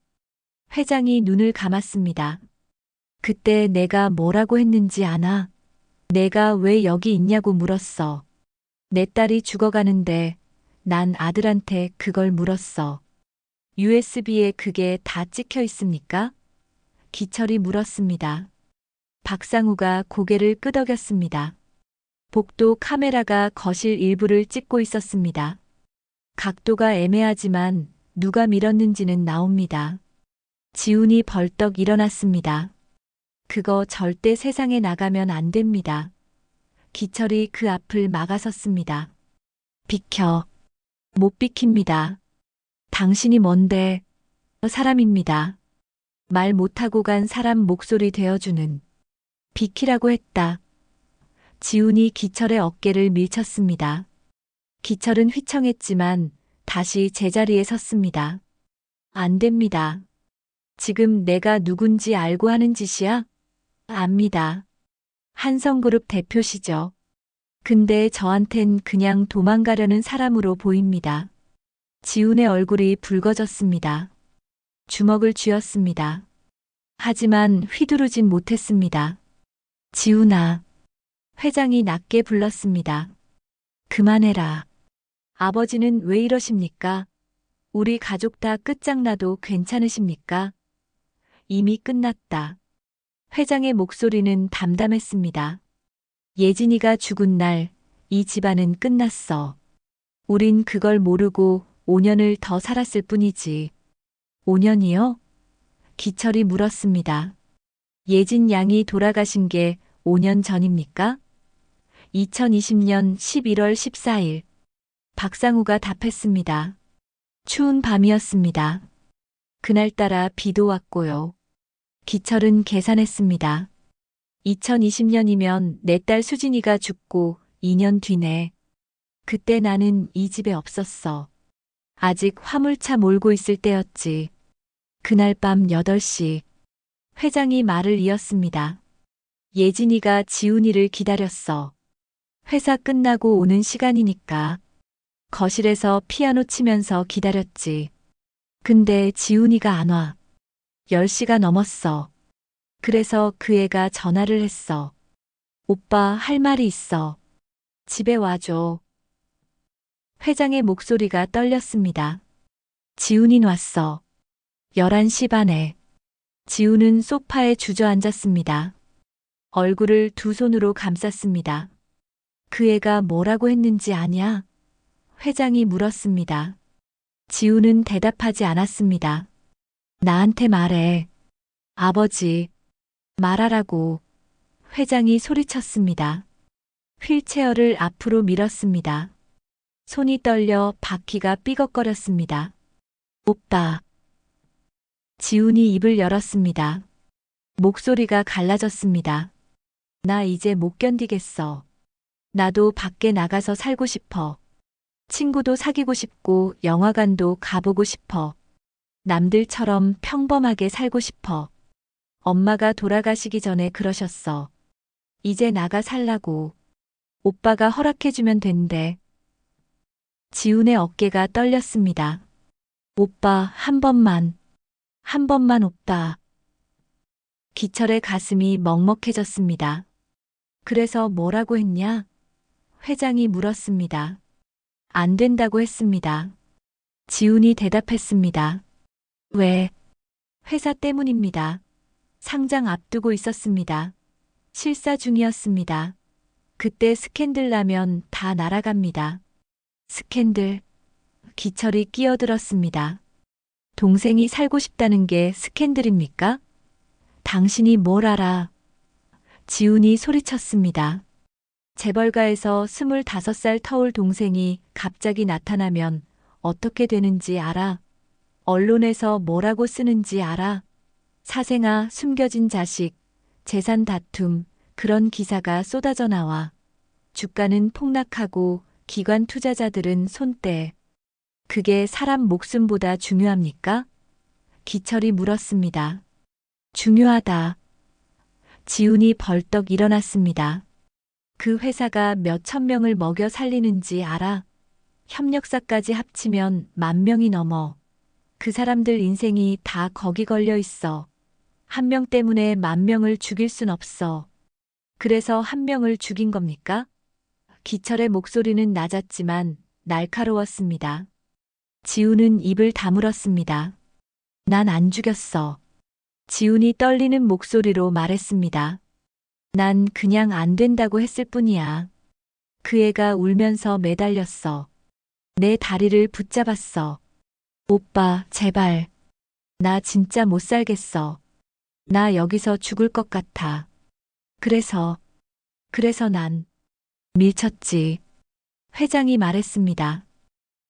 회장이 눈을 감았습니다. 그때 내가 뭐라고 했는지 아나? 내가 왜 여기 있냐고 물었어. 내 딸이 죽어가는데 난 아들한테 그걸 물었어. USB에 그게 다 찍혀 있습니까? 기철이 물었습니다. 박상우가 고개를 끄덕였습니다. 복도 카메라가 거실 일부를 찍고 있었습니다. 각도가 애매하지만 누가 밀었는지는 나옵니다. 지훈이 벌떡 일어났습니다. 그거 절대 세상에 나가면 안 됩니다. 기철이 그 앞을 막아섰습니다. 비켜. 못 비킵니다. 당신이 뭔데? 사람입니다. 말 못하고 간 사람 목소리 되어주는. 비키라고 했다. 지훈이 기철의 어깨를 밀쳤습니다. 기철은 휘청했지만 다시 제자리에 섰습니다. 안 됩니다. 지금 내가 누군지 알고 하는 짓이야? 압니다. 한성그룹 대표시죠. 근데 저한텐 그냥 도망가려는 사람으로 보입니다. 지훈의 얼굴이 붉어졌습니다. 주먹을 쥐었습니다. 하지만 휘두르진 못했습니다. 지훈아. 회장이 낮게 불렀습니다. 그만해라. 아버지는 왜 이러십니까? 우리 가족 다 끝장나도 괜찮으십니까? 이미 끝났다. 회장의 목소리는 담담했습니다. 예진이가 죽은 날 이 집안은 끝났어. 우린 그걸 모르고 5년을 더 살았을 뿐이지. 5년이요? 기철이 물었습니다. 예진 양이 돌아가신 게 5년 전입니까? 2020년 11월 14일. 박상우가 답했습니다. 추운 밤이었습니다. 그날따라 비도 왔고요. 기철은 계산했습니다. 2020년이면 내 딸 수진이가 죽고 2년 뒤네. 그때 나는 이 집에 없었어. 아직 화물차 몰고 있을 때였지. 그날 밤 8시. 회장이 말을 이었습니다. 예진이가 지훈이를 기다렸어. 회사 끝나고 오는 시간이니까. 거실에서 피아노 치면서 기다렸지. 근데 지훈이가 안 와. 10시가 넘었어. 그래서 그 애가 전화를 했어. 오빠, 할 말이 있어. 집에 와줘. 회장의 목소리가 떨렸습니다. 지훈이 왔어. 11시 반에. 지훈은 소파에 주저앉았습니다. 얼굴을 두 손으로 감쌌습니다. 그 애가 뭐라고 했는지 아냐? 회장이 물었습니다. 지훈은 대답하지 않았습니다. 나한테 말해. 아버지, 말하라고. 회장이 소리쳤습니다. 휠체어를 앞으로 밀었습니다. 손이 떨려 바퀴가 삐걱거렸습니다. 오빠. 지훈이 입을 열었습니다. 목소리가 갈라졌습니다. 나 이제 못 견디겠어. 나도 밖에 나가서 살고 싶어. 친구도 사귀고 싶고 영화관도 가보고 싶어. 남들처럼 평범하게 살고 싶어. 엄마가 돌아가시기 전에 그러셨어. 이제 나가 살라고. 오빠가 허락해주면 된대. 지훈의 어깨가 떨렸습니다. 오빠, 한 번만 오빠. 기철의 가슴이 먹먹해졌습니다. 그래서 뭐라고 했냐? 회장이 물었습니다. 안 된다고 했습니다. 지훈이 대답했습니다. 왜? 회사 때문입니다. 상장 앞두고 있었습니다. 실사 중이었습니다. 그때 스캔들 나면 다 날아갑니다. 스캔들. 기철이 끼어들었습니다. 동생이 살고 싶다는 게 스캔들입니까? 당신이 뭘 알아? 지훈이 소리쳤습니다. 재벌가에서 25살 터울 동생이 갑자기 나타나면 어떻게 되는지 알아? 언론에서 뭐라고 쓰는지 알아? 사생아, 숨겨진 자식, 재산 다툼, 그런 기사가 쏟아져 나와. 주가는 폭락하고 기관 투자자들은 손떼. 그게 사람 목숨보다 중요합니까? 기철이 물었습니다. 중요하다. 지훈이 벌떡 일어났습니다. 그 회사가 몇천 명을 먹여 살리는지 알아? 협력사까지 합치면 10,000명이 넘어. 그 사람들 인생이 다 거기 걸려 있어. 한 명 때문에 10,000명을 죽일 순 없어. 그래서 한 명을 죽인 겁니까? 기철의 목소리는 낮았지만 날카로웠습니다. 지훈은 입을 다물었습니다. 난 안 죽였어. 지훈이 떨리는 목소리로 말했습니다. 난 그냥 안 된다고 했을 뿐이야. 그 애가 울면서 매달렸어. 내 다리를 붙잡았어. 오빠, 제발. 나 진짜 못 살겠어. 나 여기서 죽을 것 같아. 그래서 난 밀쳤지. 회장이 말했습니다.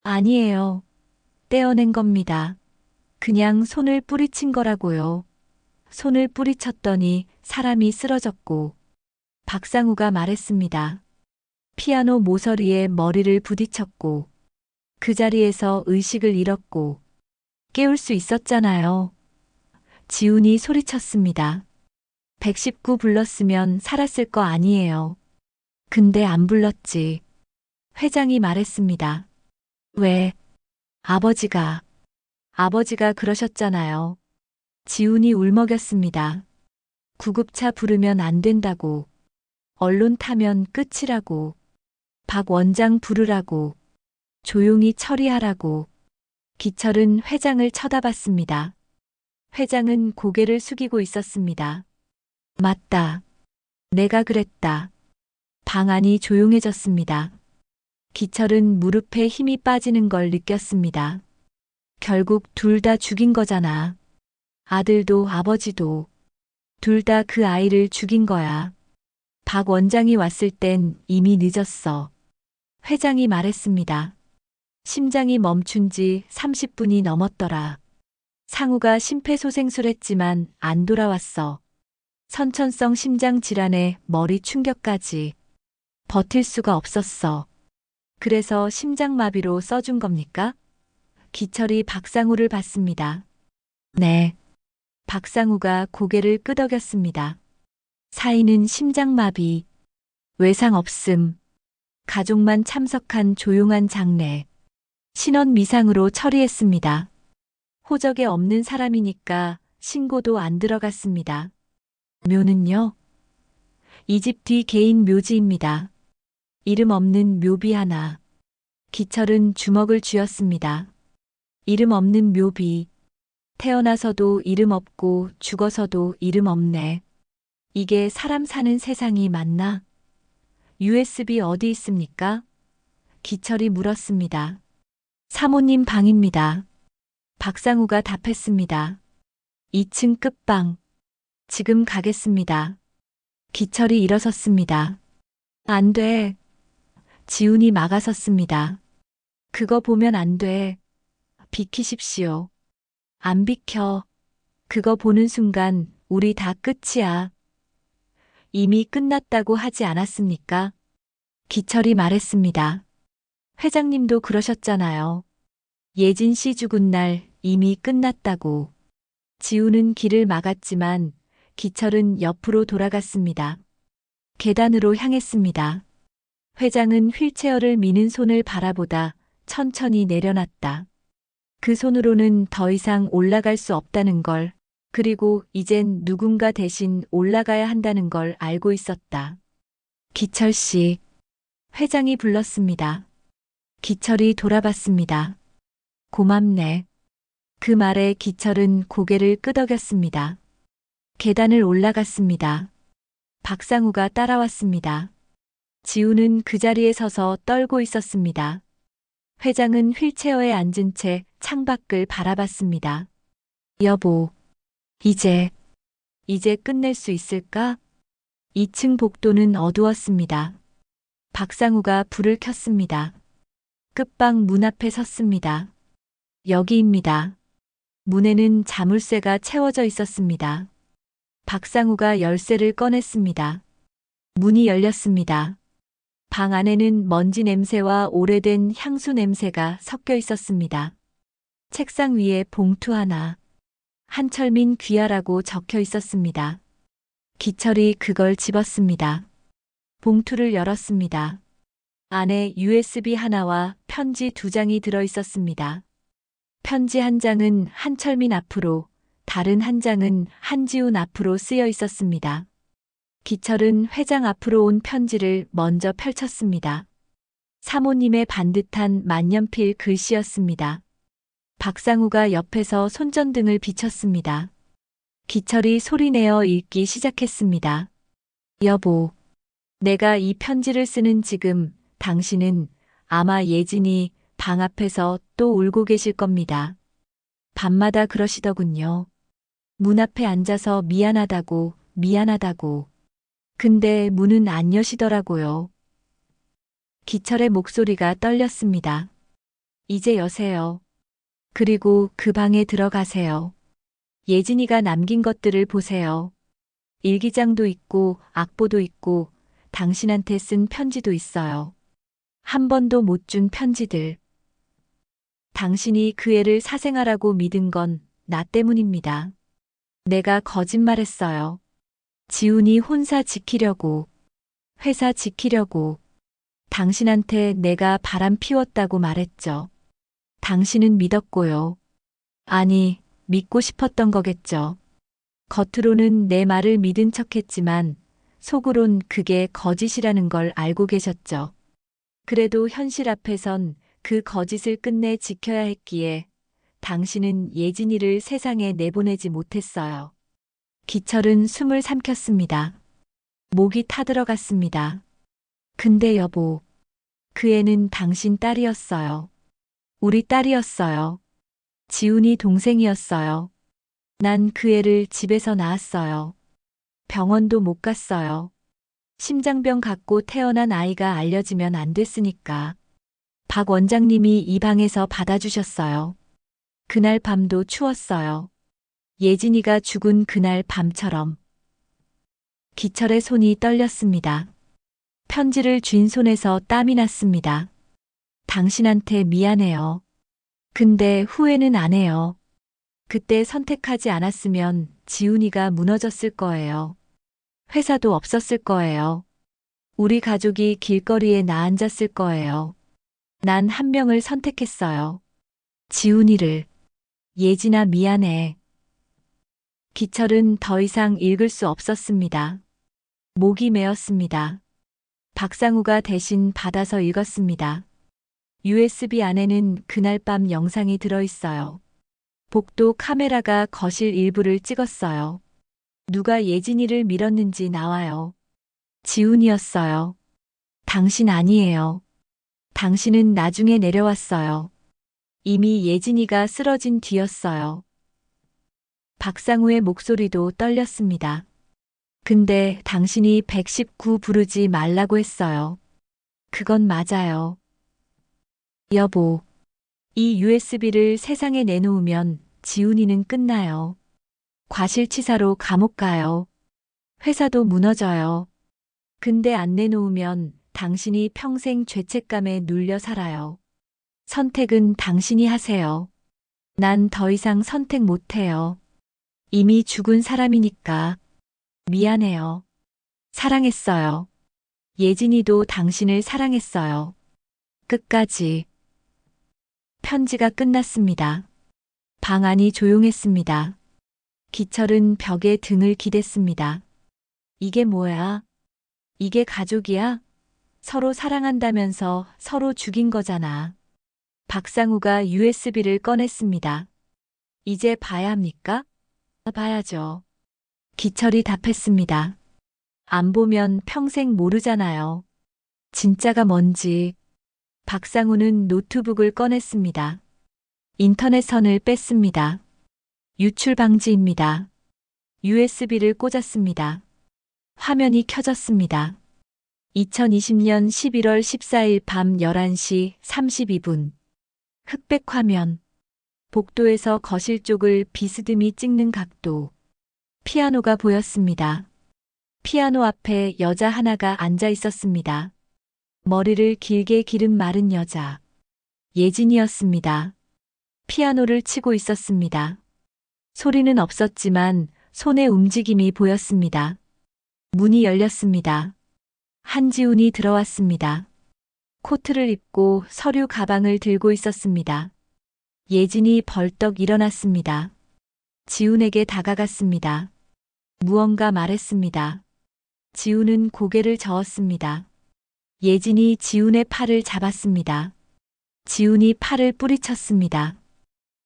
아니에요. 떼어낸 겁니다. 그냥 손을 뿌리친 거라고요. 손을 뿌리쳤더니 사람이 쓰러졌고. 박상우가 말했습니다. 피아노 모서리에 머리를 부딪혔고. 그 자리에서 의식을 잃었고. 깨울 수 있었잖아요. 지훈이 소리쳤습니다. 119 불렀으면 살았을 거 아니에요. 근데 안 불렀지. 회장이 말했습니다. 왜? 아버지가 그러셨잖아요. 지훈이 울먹였습니다. 구급차 부르면 안 된다고. 언론 타면 끝이라고. 박 원장 부르라고. 조용히 처리하라고. 기철은 회장을 쳐다봤습니다. 회장은 고개를 숙이고 있었습니다. 맞다. 내가 그랬다. 방 안이 조용해졌습니다. 기철은 무릎에 힘이 빠지는 걸 느꼈습니다. 결국 둘 다 죽인 거잖아. 아들도 아버지도. 둘 다 그 아이를 죽인 거야. 박 원장이 왔을 땐 이미 늦었어. 회장이 말했습니다. 심장이 멈춘 지 30분이 넘었더라. 상우가 심폐소생술했지만 안 돌아왔어. 선천성 심장 질환에 머리 충격까지. 버틸 수가 없었어. 그래서 심장마비로 써준 겁니까? 기철이 박상우를 봤습니다. 네. 박상우가 고개를 끄덕였습니다. 사인은 심장마비. 외상 없음. 가족만 참석한 조용한 장례. 신원 미상으로 처리했습니다. 호적에 없는 사람이니까 신고도 안 들어갔습니다. 묘는요? 이 집 뒤 개인 묘지입니다. 이름 없는 묘비 하나. 기철은 주먹을 쥐었습니다. 이름 없는 묘비. 태어나서도 이름 없고 죽어서도 이름 없네. 이게 사람 사는 세상이 맞나? USB 어디 있습니까? 기철이 물었습니다. 사모님 방입니다. 박상우가 답했습니다. 2층 끝방. 지금 가겠습니다. 기철이 일어섰습니다. 안 돼. 지훈이 막아섰습니다. 그거 보면 안 돼. 비키십시오. 안 비켜. 그거 보는 순간 우리 다 끝이야. 이미 끝났다고 하지 않았습니까? 기철이 말했습니다. 회장님도 그러셨잖아요. 예진 씨 죽은 날 이미 끝났다고. 지우는 길을 막았지만 기철은 옆으로 돌아갔습니다. 계단으로 향했습니다. 회장은 휠체어를 미는 손을 바라보다 천천히 내려놨다. 그 손으로는 더 이상 올라갈 수 없다는 걸, 그리고 이젠 누군가 대신 올라가야 한다는 걸 알고 있었다. 기철 씨. 회장이 불렀습니다. 기철이 돌아봤습니다. 고맙네. 그 말에 기철은 고개를 끄덕였습니다. 계단을 올라갔습니다. 박상우가 따라왔습니다. 지우는 그 자리에 서서 떨고 있었습니다. 회장은 휠체어에 앉은 채 창밖을 바라봤습니다. 여보, 이제 끝낼 수 있을까? 2층 복도는 어두웠습니다. 박상우가 불을 켰습니다. 끝방 문 앞에 섰습니다. 여기입니다. 문에는 자물쇠가 채워져 있었습니다. 박상우가 열쇠를 꺼냈습니다. 문이 열렸습니다. 방 안에는 먼지 냄새와 오래된 향수 냄새가 섞여 있었습니다. 책상 위에 봉투 하나. 한철민 귀하라고 적혀 있었습니다. 기철이 그걸 집었습니다. 봉투를 열었습니다. 안에 USB 하나와 편지 2장이 들어 있었습니다. 편지 한 장은 한철민 앞으로, 다른 한 장은 한지훈 앞으로 쓰여 있었습니다. 기철은 회장 앞으로 온 편지를 먼저 펼쳤습니다. 사모님의 반듯한 만년필 글씨였습니다. 박상우가 옆에서 손전등을 비췄습니다. 기철이 소리내어 읽기 시작했습니다. 여보, 내가 이 편지를 쓰는 지금 당신은 아마 예진이 방 앞에서 또 울고 계실 겁니다. 밤마다 그러시더군요. 문 앞에 앉아서 미안하다고. 근데 문은 안 여시더라고요. 기철의 목소리가 떨렸습니다. 이제 여세요. 그리고 그 방에 들어가세요. 예진이가 남긴 것들을 보세요. 일기장도 있고 악보도 있고 당신한테 쓴 편지도 있어요. 한 번도 못 준 편지들. 당신이 그 애를 사생아라고 믿은 건 나 때문입니다. 내가 거짓말했어요. 지훈이 혼사 지키려고, 회사 지키려고, 당신한테 내가 바람 피웠다고 말했죠. 당신은 믿었고요. 아니, 믿고 싶었던 거겠죠. 겉으로는 내 말을 믿은 척했지만 속으론 그게 거짓이라는 걸 알고 계셨죠. 그래도 현실 앞에선 그 거짓을 끝내 지켜야 했기에 당신은 예진이를 세상에 내보내지 못했어요. 기철은 숨을 삼켰습니다. 목이 타들어갔습니다. 근데 여보, 그 애는 당신 딸이었어요. 우리 딸이었어요. 지훈이 동생이었어요. 난 그 애를 집에서 낳았어요. 병원도 못 갔어요. 심장병 갖고 태어난 아이가 알려지면 안 됐으니까. 박 원장님이 이 방에서 받아주셨어요. 그날 밤도 추웠어요. 예진이가 죽은 그날 밤처럼. 기철의 손이 떨렸습니다. 편지를 쥔 손에서 땀이 났습니다. 당신한테 미안해요. 근데 후회는 안 해요. 그때 선택하지 않았으면 지훈이가 무너졌을 거예요. 회사도 없었을 거예요. 우리 가족이 길거리에 나앉았을 거예요. 난 한 명을 선택했어요. 지훈이를. 예진아 미안해. 기철은 더 이상 읽을 수 없었습니다. 목이 메었습니다. 박상우가 대신 받아서 읽었습니다. USB 안에는 그날 밤 영상이 들어있어요. 복도 카메라가 거실 일부를 찍었어요. 누가 예진이를 밀었는지 나와요. 지훈이었어요. 당신 아니에요. 당신은 나중에 내려왔어요. 이미 예진이가 쓰러진 뒤였어요. 박상우의 목소리도 떨렸습니다. 근데 당신이 119 부르지 말라고 했어요. 그건 맞아요. 여보, 이 USB를 세상에 내놓으면 지훈이는 끝나요. 과실치사로 감옥 가요. 회사도 무너져요. 근데 안 내놓으면 당신이 평생 죄책감에 눌려 살아요. 선택은 당신이 하세요. 난 더 이상 선택 못해요. 이미 죽은 사람이니까. 미안해요. 사랑했어요. 예진이도 당신을 사랑했어요. 끝까지. 편지가 끝났습니다. 방 안이 조용했습니다. 기철은 벽에 등을 기댔습니다. 이게 뭐야? 이게 가족이야? 서로 사랑한다면서 서로 죽인 거잖아. 박상우가 USB를 꺼냈습니다. 이제 봐야 합니까? 봐야죠. 기철이 답했습니다. 안 보면 평생 모르잖아요. 진짜가 뭔지. 박상우는 노트북을 꺼냈습니다. 인터넷 선을 뺐습니다. 유출 방지입니다. USB를 꽂았습니다. 화면이 켜졌습니다. 2020년 11월 14일 밤 11시 32분. 흑백 화면. 복도에서 거실 쪽을 비스듬히 찍는 각도. 피아노가 보였습니다. 피아노 앞에 여자 하나가 앉아 있었습니다. 머리를 길게 기른 마른 여자. 예진이었습니다. 피아노를 치고 있었습니다. 소리는 없었지만 손의 움직임이 보였습니다. 문이 열렸습니다. 한지훈이 들어왔습니다. 코트를 입고 서류 가방을 들고 있었습니다. 예진이 벌떡 일어났습니다. 지훈에게 다가갔습니다. 무언가 말했습니다. 지훈은 고개를 저었습니다. 예진이 지훈의 팔을 잡았습니다. 지훈이 팔을 뿌리쳤습니다.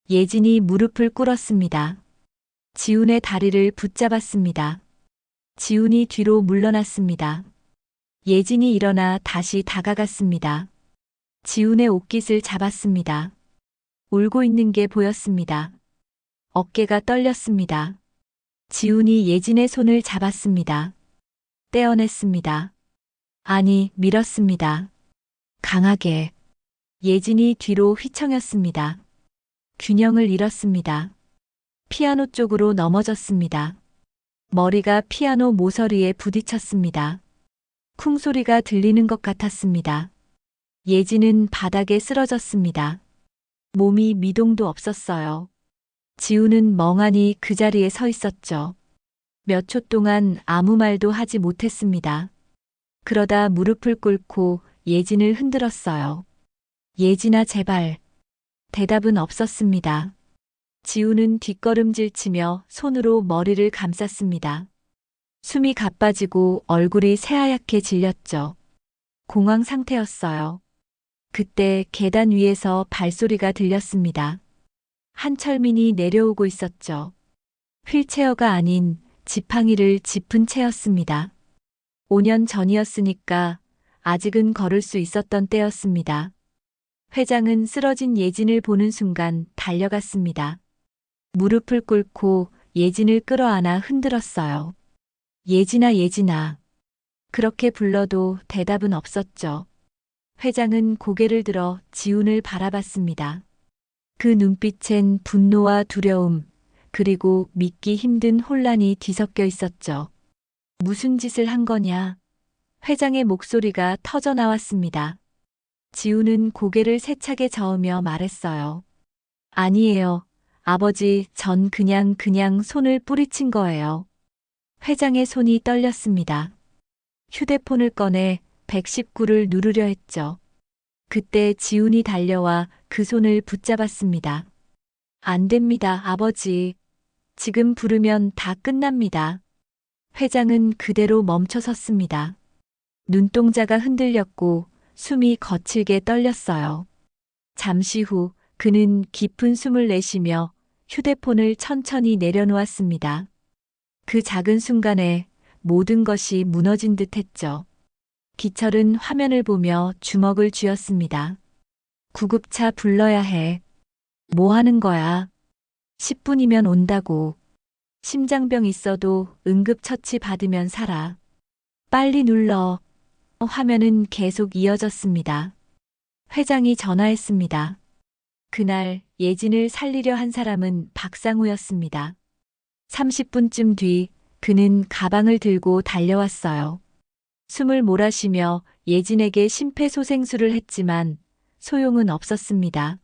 예진이 무릎을 꿇었습니다. 지훈의 다리를 붙잡았습니다. 지훈이 뒤로 물러났습니다. 예진이 일어나 다시 다가갔습니다. 지훈의 옷깃을 잡았습니다. 울고 있는 게 보였습니다. 어깨가 떨렸습니다. 지훈이 예진의 손을 잡았습니다. 떼어냈습니다. 아니, 밀었습니다. 강하게. 예진이 뒤로 휘청였습니다. 균형을 잃었습니다. 피아노 쪽으로 넘어졌습니다. 머리가 피아노 모서리에 부딪혔습니다. 쿵 소리가 들리는 것 같았습니다. 예진은 바닥에 쓰러졌습니다. 몸이 미동도 없었어요. 지훈은 멍하니 그 자리에 서 있었죠. 몇 초 동안 아무 말도 하지 못했습니다. 그러다 무릎을 꿇고 예진을 흔들었어요. 예진아, 제발. 대답은 없었습니다. 지훈은 뒷걸음질 치며 손으로 머리를 감쌌습니다. 숨이 가빠지고 얼굴이 새하얗게 질렸죠. 공황 상태였어요. 그때 계단 위에서 발소리가 들렸습니다. 한철민이 내려오고 있었죠. 휠체어가 아닌 지팡이를 짚은 채였습니다. 5년 전이었으니까 아직은 걸을 수 있었던 때였습니다. 회장은 쓰러진 예진을 보는 순간 달려갔습니다. 무릎을 꿇고 예진을 끌어안아 흔들었어요. 예진아, 예진아. 그렇게 불러도 대답은 없었죠. 회장은 고개를 들어 지훈을 바라봤습니다. 그 눈빛엔 분노와 두려움, 그리고 믿기 힘든 혼란이 뒤섞여 있었죠. 무슨 짓을 한 거냐? 회장의 목소리가 터져 나왔습니다. 지훈은 고개를 세차게 저으며 말했어요. 아니에요. 아버지, 전 그냥 손을 뿌리친 거예요. 회장의 손이 떨렸습니다. 휴대폰을 꺼내 119를 누르려 했죠. 그때 지훈이 달려와 그 손을 붙잡았습니다. 안 됩니다, 아버지. 지금 부르면 다 끝납니다. 회장은 그대로 멈춰 섰습니다. 눈동자가 흔들렸고 숨이 거칠게 떨렸어요. 잠시 후 그는 깊은 숨을 내쉬며 휴대폰을 천천히 내려놓았습니다. 그 작은 순간에 모든 것이 무너진 듯 했죠. 기철은 화면을 보며 주먹을 쥐었습니다. 구급차 불러야 해. 뭐 하는 거야? 10분이면 온다고. 심장병 있어도 응급처치 받으면 살아. 빨리 눌러. 화면은 계속 이어졌습니다. 회장이 전화했습니다. 그날 예진을 살리려 한 사람은 박상우였습니다. 30분쯤 뒤 그는 가방을 들고 달려왔어요. 숨을 몰아쉬며 예진에게 심폐소생술을 했지만 소용은 없었습니다.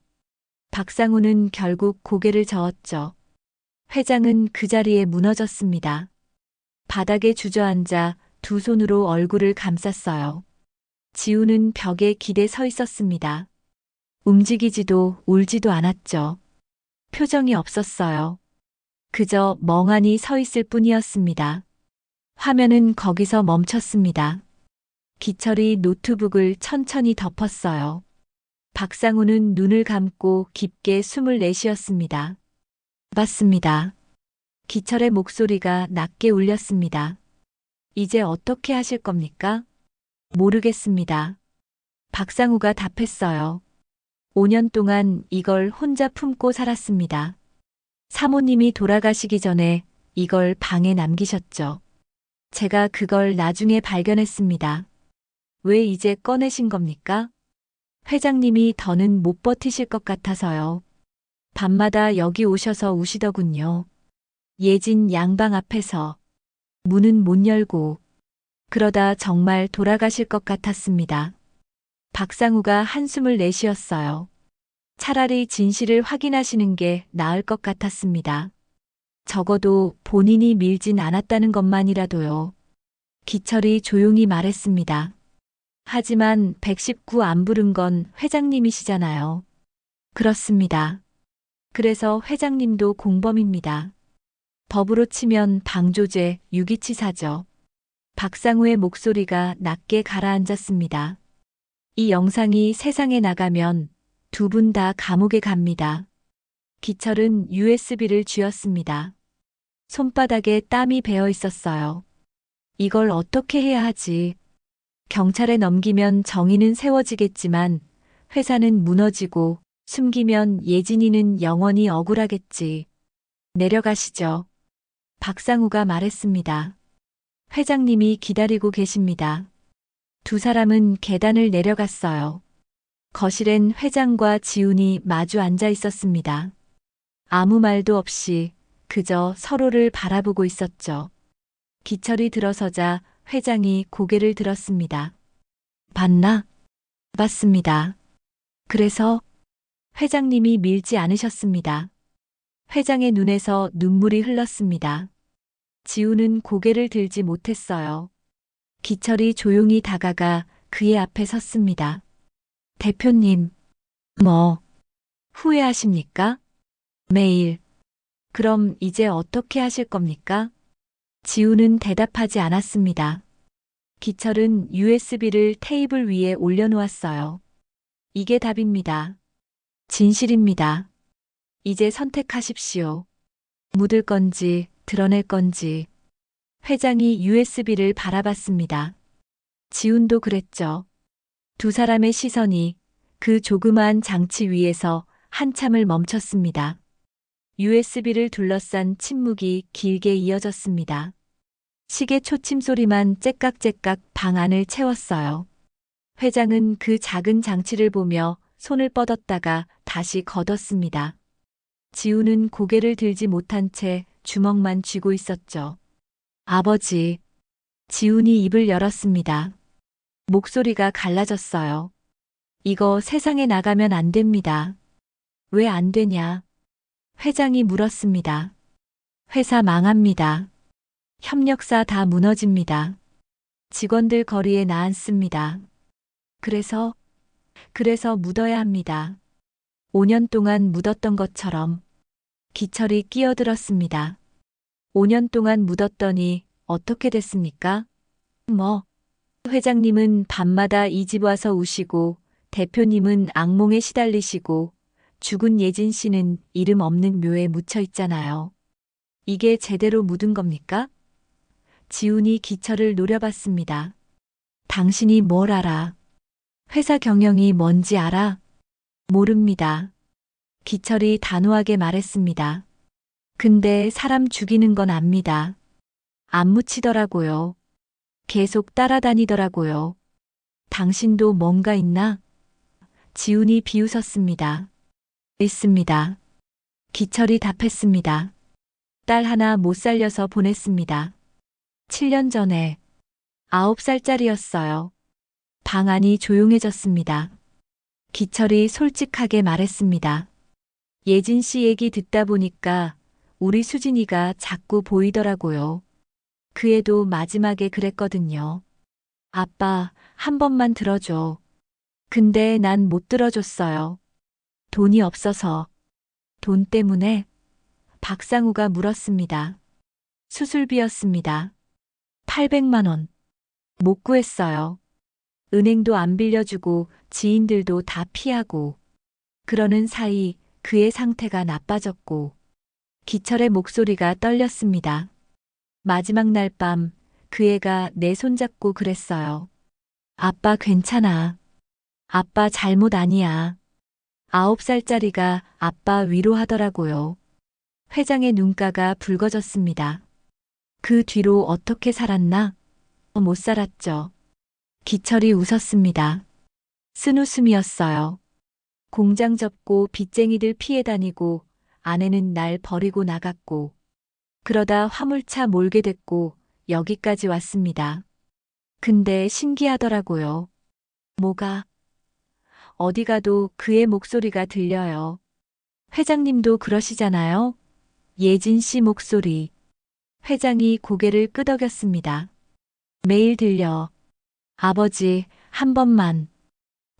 박상우는 결국 고개를 저었죠. 회장은 그 자리에 무너졌습니다. 바닥에 주저앉아 두 손으로 얼굴을 감쌌어요. 지우는 벽에 기대 서 있었습니다. 움직이지도 울지도 않았죠. 표정이 없었어요. 그저 멍하니 서 있을 뿐이었습니다. 화면은 거기서 멈췄습니다. 기철이 노트북을 천천히 덮었어요. 박상우는 눈을 감고 깊게 숨을 내쉬었습니다. 맞습니다. 기철의 목소리가 낮게 울렸습니다. 이제 어떻게 하실 겁니까? 모르겠습니다. 박상우가 답했어요. 5년 동안 이걸 혼자 품고 살았습니다. 사모님이 돌아가시기 전에 이걸 방에 남기셨죠. 제가 그걸 나중에 발견했습니다. 왜 이제 꺼내신 겁니까? 회장님이 더는 못 버티실 것 같아서요. 밤마다 여기 오셔서 우시더군요. 예진 양방 앞에서 문은 못 열고 그러다 정말 돌아가실 것 같았습니다. 박상우가 한숨을 내쉬었어요. 차라리 진실을 확인하시는 게 나을 것 같았습니다. 적어도 본인이 밀진 않았다는 것만이라도요. 기철이 조용히 말했습니다. 하지만 119 안 부른 건 회장님이시잖아요. 그렇습니다. 그래서 회장님도 공범입니다. 법으로 치면 방조죄, 유기치사죠. 박상우의 목소리가 낮게 가라앉았습니다. 이 영상이 세상에 나가면 두 분 다 감옥에 갑니다. 기철은 USB를 쥐었습니다. 손바닥에 땀이 배어 있었어요. 이걸 어떻게 해야 하지? 경찰에 넘기면 정의는 세워지겠지만 회사는 무너지고 숨기면 예진이는 영원히 억울하겠지. 내려가시죠. 박상우가 말했습니다. 회장님이 기다리고 계십니다. 두 사람은 계단을 내려갔어요. 거실엔 회장과 지훈이 마주 앉아 있었습니다. 아무 말도 없이 그저 서로를 바라보고 있었죠. 기철이 들어서자 회장이 고개를 들었습니다. 봤나? 봤습니다. 그래서 회장님이 밀지 않으셨습니다. 회장의 눈에서 눈물이 흘렀습니다. 지우는 고개를 들지 못했어요. 기철이 조용히 다가가 그의 앞에 섰습니다. 대표님, 뭐, 후회하십니까? 매일. 그럼 이제 어떻게 하실 겁니까? 지우는 대답하지 않았습니다. 기철은 USB를 테이블 위에 올려놓았어요. 이게 답입니다. 진실입니다. 이제 선택하십시오. 묻을 건지 드러낼 건지. 회장이 USB를 바라봤습니다. 지훈도 그랬죠. 두 사람의 시선이 그 조그마한 장치 위에서 한참을 멈췄습니다. USB를 둘러싼 침묵이 길게 이어졌습니다. 시계 초침 소리만 째깍째깍 방 안을 채웠어요. 회장은 그 작은 장치를 보며 손을 뻗었다가 다시 걷었습니다. 지우는 고개를 들지 못한 채 주먹만 쥐고 있었죠. 아버지. 지훈이 입을 열었습니다. 목소리가 갈라졌어요. 이거 세상에 나가면 안 됩니다. 왜 안 되냐? 회장이 물었습니다. 회사 망합니다. 협력사 다 무너집니다. 직원들 거리에 나앉습니다. 그래서 묻어야 합니다. 5년 동안 묻었던 것처럼. 기철이 끼어들었습니다. 5년 동안 묻었더니 어떻게 됐습니까? 뭐, 회장님은 밤마다 이 집 와서 우시고, 대표님은 악몽에 시달리시고, 죽은 예진 씨는 이름 없는 묘에 묻혀 있잖아요. 이게 제대로 묻은 겁니까? 지훈이 기철을 노려봤습니다. 당신이 뭘 알아? 회사 경영이 뭔지 알아? 모릅니다. 기철이 단호하게 말했습니다. 근데 사람 죽이는 건 압니다. 안 묻히더라고요. 계속 따라다니더라고요. 당신도 뭔가 있나? 지훈이 비웃었습니다. 있습니다. 기철이 답했습니다. 딸 하나 못 살려서 보냈습니다. 7년 전에 9살짜리였어요. 방 안이 조용해졌습니다. 기철이 솔직하게 말했습니다. 예진 씨 얘기 듣다 보니까 우리 수진이가 자꾸 보이더라고요. 그 애도 마지막에 그랬거든요. 아빠, 한 번만 들어줘. 근데 난 못 들어줬어요. 돈이 없어서. 돈 때문에? 박상우가 물었습니다. 수술비였습니다. 800만 원. 못 구했어요. 은행도 안 빌려주고 지인들도 다 피하고. 그러는 사이 그의 상태가 나빠졌고. 기철의 목소리가 떨렸습니다. 마지막 날 밤 그 애가 내 손잡고 그랬어요. 아빠 괜찮아. 아빠 잘못 아니야. 9살짜리가 아빠 위로하더라고요. 회장의 눈가가 붉어졌습니다. 그 뒤로 어떻게 살았나? 못 살았죠. 기철이 웃었습니다. 쓴웃음이었어요. 공장 접고 빚쟁이들 피해 다니고 아내는 날 버리고 나갔고 그러다 화물차 몰게 됐고 여기까지 왔습니다. 근데 신기하더라고요. 뭐가? 어디 가도 그의 목소리가 들려요. 회장님도 그러시잖아요. 예진 씨 목소리. 회장이 고개를 끄덕였습니다. 매일 들려. 아버지, 한 번만.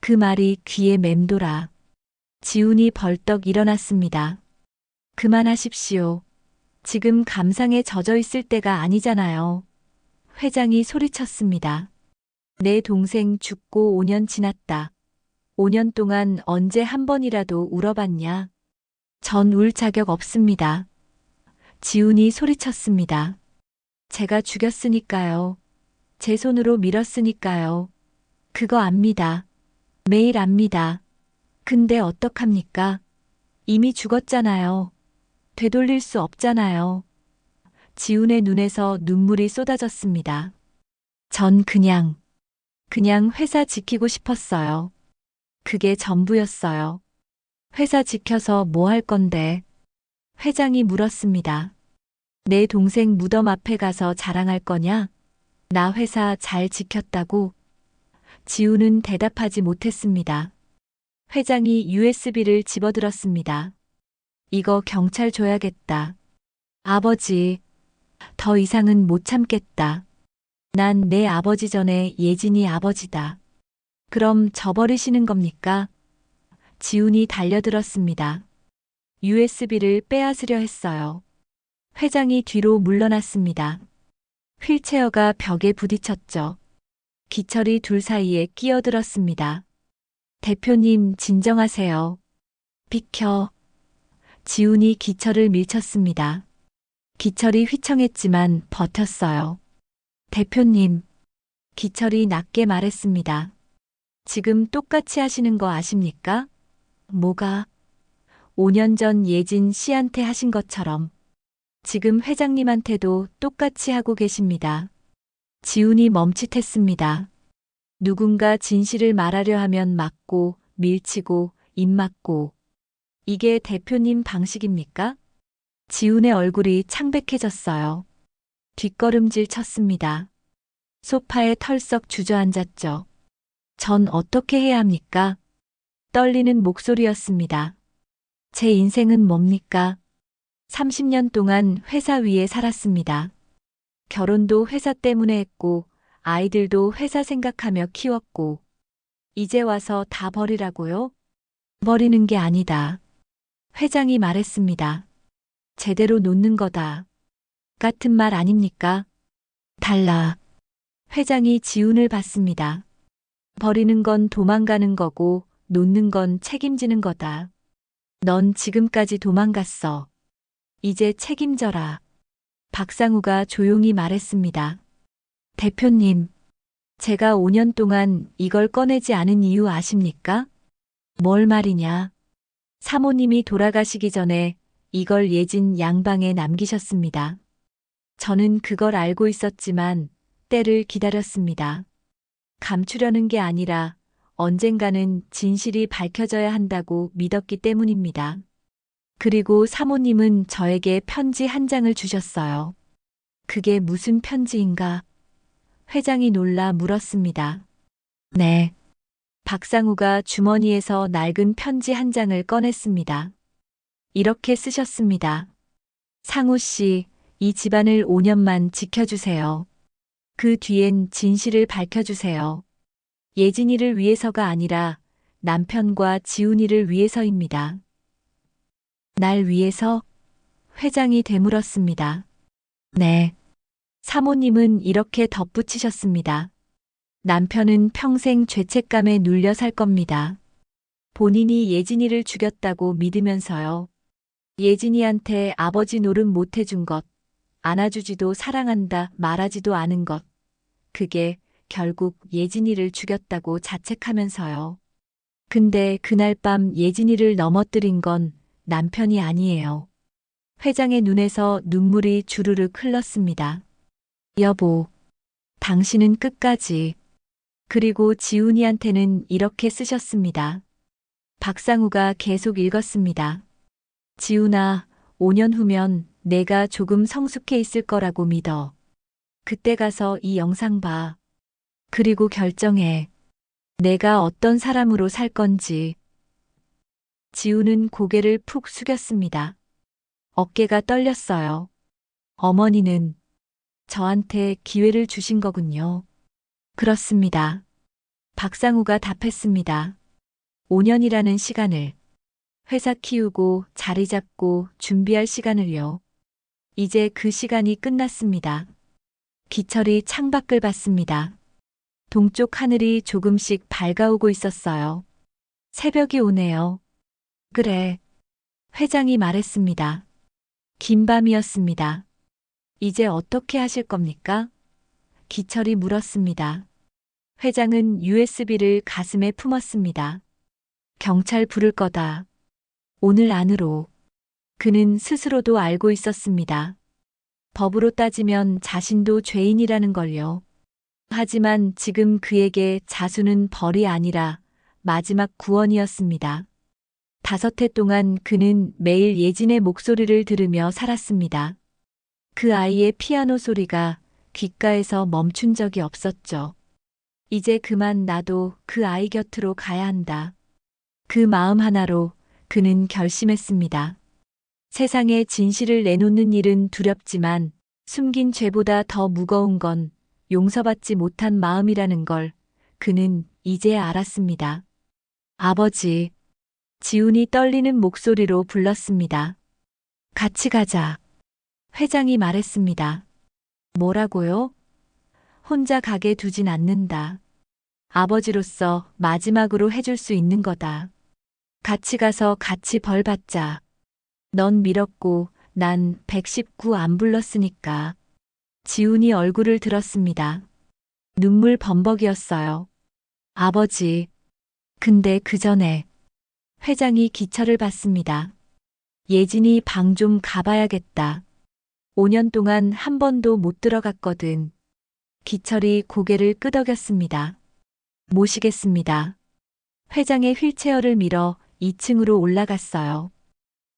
그 말이 귀에 맴돌아. 지훈이 벌떡 일어났습니다. 그만하십시오. 지금 감상에 젖어 있을 때가 아니잖아요. 회장이 소리쳤습니다. 내 동생 죽고 5년 지났다. 5년 동안 언제 한 번이라도 울어봤냐? 전 울 자격 없습니다. 지훈이 소리쳤습니다. 제가 죽였으니까요. 제 손으로 밀었으니까요. 그거 압니다. 매일 압니다. 근데 어떡합니까? 이미 죽었잖아요. 되돌릴 수 없잖아요. 지훈의 눈에서 눈물이 쏟아졌습니다. 전 그냥 회사 지키고 싶었어요. 그게 전부였어요. 회사 지켜서 뭐 할 건데? 회장이 물었습니다. 내 동생 무덤 앞에 가서 자랑할 거냐? 나 회사 잘 지켰다고? 지훈은 대답하지 못했습니다. 회장이 USB를 집어들었습니다. 이거 경찰 줘야겠다. 아버지, 더 이상은 못 참겠다. 난 내 아버지 전에 예진이 아버지다. 그럼 저버리시는 겁니까? 지훈이 달려들었습니다. USB를 빼앗으려 했어요. 회장이 뒤로 물러났습니다. 휠체어가 벽에 부딪혔죠. 기철이 둘 사이에 끼어들었습니다. 대표님 진정하세요. 비켜. 지훈이 기철을 밀쳤습니다. 기철이 휘청했지만 버텼어요. 대표님. 기철이 낮게 말했습니다. 지금 똑같이 하시는 거 아십니까? 뭐가? 5년 전 예진 씨한테 하신 것처럼 지금 회장님한테도 똑같이 하고 계십니다. 지훈이 멈칫했습니다. 누군가 진실을 말하려 하면 막고, 밀치고, 입 막고. 이게 대표님 방식입니까? 지훈의 얼굴이 창백해졌어요. 뒷걸음질 쳤습니다. 소파에 털썩 주저앉았죠. 전 어떻게 해야 합니까? 떨리는 목소리였습니다. 제 인생은 뭡니까? 30년 동안 회사 위에 살았습니다. 결혼도 회사 때문에 했고, 아이들도 회사 생각하며 키웠고, 이제 와서 다 버리라고요? 버리는 게 아니다. 회장이 말했습니다. 제대로 놓는 거다. 같은 말 아닙니까? 달라. 회장이 지훈을 봤습니다. 버리는 건 도망가는 거고 놓는 건 책임지는 거다. 넌 지금까지 도망갔어. 이제 책임져라. 박상우가 조용히 말했습니다. 대표님, 제가 5년 동안 이걸 꺼내지 않은 이유 아십니까? 뭘 말이냐? 사모님이 돌아가시기 전에 이걸 예진 양방에 남기셨습니다. 저는 그걸 알고 있었지만 때를 기다렸습니다. 감추려는 게 아니라 언젠가는 진실이 밝혀져야 한다고 믿었기 때문입니다. 그리고 사모님은 저에게 편지 한 장을 주셨어요. 그게 무슨 편지인가? 회장이 놀라 물었습니다. 네. 박상우가 주머니에서 낡은 편지 한 장을 꺼냈습니다. 이렇게 쓰셨습니다. 상우 씨, 이 집안을 5년만 지켜주세요. 그 뒤엔 진실을 밝혀주세요. 예진이를 위해서가 아니라 남편과 지훈이를 위해서입니다. 날 위해서? 회장이 되물었습니다. 네. 사모님은 이렇게 덧붙이셨습니다. 남편은 평생 죄책감에 눌려 살 겁니다. 본인이 예진이를 죽였다고 믿으면서요. 예진이한테 아버지 노릇 못 해준 것, 안아주지도 사랑한다 말하지도 않은 것, 그게 결국 예진이를 죽였다고 자책하면서요. 근데 그날 밤 예진이를 넘어뜨린 건 남편이 아니에요. 회장의 눈에서 눈물이 주르륵 흘렀습니다. 여보, 당신은 끝까지. 그리고 지훈이한테는 이렇게 쓰셨습니다. 박상우가 계속 읽었습니다. 지훈아, 5년 후면 내가 조금 성숙해 있을 거라고 믿어. 그때 가서 이 영상 봐. 그리고 결정해. 내가 어떤 사람으로 살 건지. 지훈은 고개를 푹 숙였습니다. 어깨가 떨렸어요. 어머니는 저한테 기회를 주신 거군요. 그렇습니다. 박상우가 답했습니다. 5년이라는 시간을. 회사 키우고 자리 잡고 준비할 시간을요. 이제 그 시간이 끝났습니다. 기철이 창밖을 봤습니다. 동쪽 하늘이 조금씩 밝아오고 있었어요. 새벽이 오네요. 그래. 회장이 말했습니다. 긴 밤이었습니다. 이제 어떻게 하실 겁니까? 기철이 물었습니다. 회장은 USB를 가슴에 품었습니다. 경찰 부를 거다. 오늘 안으로. 그는 스스로도 알고 있었습니다. 법으로 따지면 자신도 죄인이라는 걸요. 하지만 지금 그에게 자수는 벌이 아니라 마지막 구원이었습니다. 5해 동안 그는 매일 예진의 목소리를 들으며 살았습니다. 그 아이의 피아노 소리가 귓가에서 멈춘 적이 없었죠. 이제 그만 나도 그 아이 곁으로 가야 한다. 그 마음 하나로 그는 결심했습니다. 세상에 진실을 내놓는 일은 두렵지만 숨긴 죄보다 더 무거운 건 용서받지 못한 마음이라는 걸 그는 이제야 알았습니다. 아버지, 지훈이 떨리는 목소리로 불렀습니다. 같이 가자. 회장이 말했습니다. 뭐라고요? 혼자 가게 두진 않는다. 아버지로서 마지막으로 해줄 수 있는 거다. 같이 가서 같이 벌 받자. 넌 밀었고 난 119 안 불렀으니까. 지훈이 얼굴을 들었습니다. 눈물 범벅이었어요. 아버지. 근데 그 전에 회장이 기철을 봤습니다. 예진이 방 좀 가봐야겠다. 5년 동안 한 번도 못 들어갔거든. 기철이 고개를 끄덕였습니다. 모시겠습니다. 회장의 휠체어를 밀어 2층으로 올라갔어요.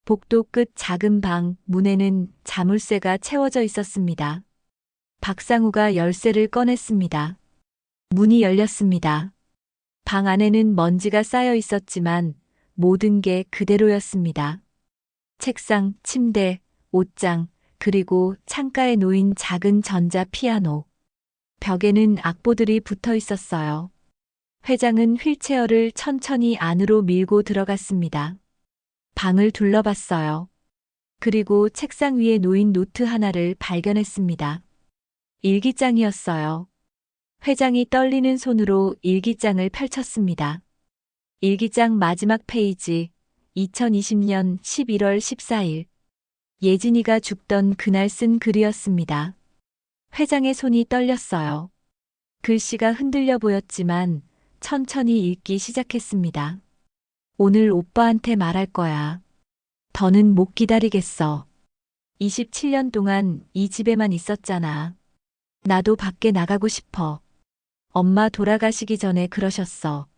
복도 끝 작은 방 문에는 자물쇠가 채워져 있었습니다. 박상우가 열쇠를 꺼냈습니다. 문이 열렸습니다. 방 안에는 먼지가 쌓여 있었지만 모든 게 그대로였습니다. 책상, 침대, 옷장, 그리고 창가에 놓인 작은 전자 피아노. 벽에는 악보들이 붙어 있었어요. 회장은 휠체어를 천천히 안으로 밀고 들어갔습니다. 방을 둘러봤어요. 그리고 책상 위에 놓인 노트 하나를 발견했습니다. 일기장이었어요. 회장이 떨리는 손으로 일기장을 펼쳤습니다. 일기장 마지막 페이지, 2020년 11월 14일. 예진이가 죽던 그날 쓴 글이었습니다. 회장의 손이 떨렸어요. 글씨가 흔들려 보였지만 천천히 읽기 시작했습니다. 오늘 오빠한테 말할 거야. 더는 못 기다리겠어. 27년 동안 이 집에만 있었잖아. 나도 밖에 나가고 싶어. 엄마 돌아가시기 전에 그러셨어.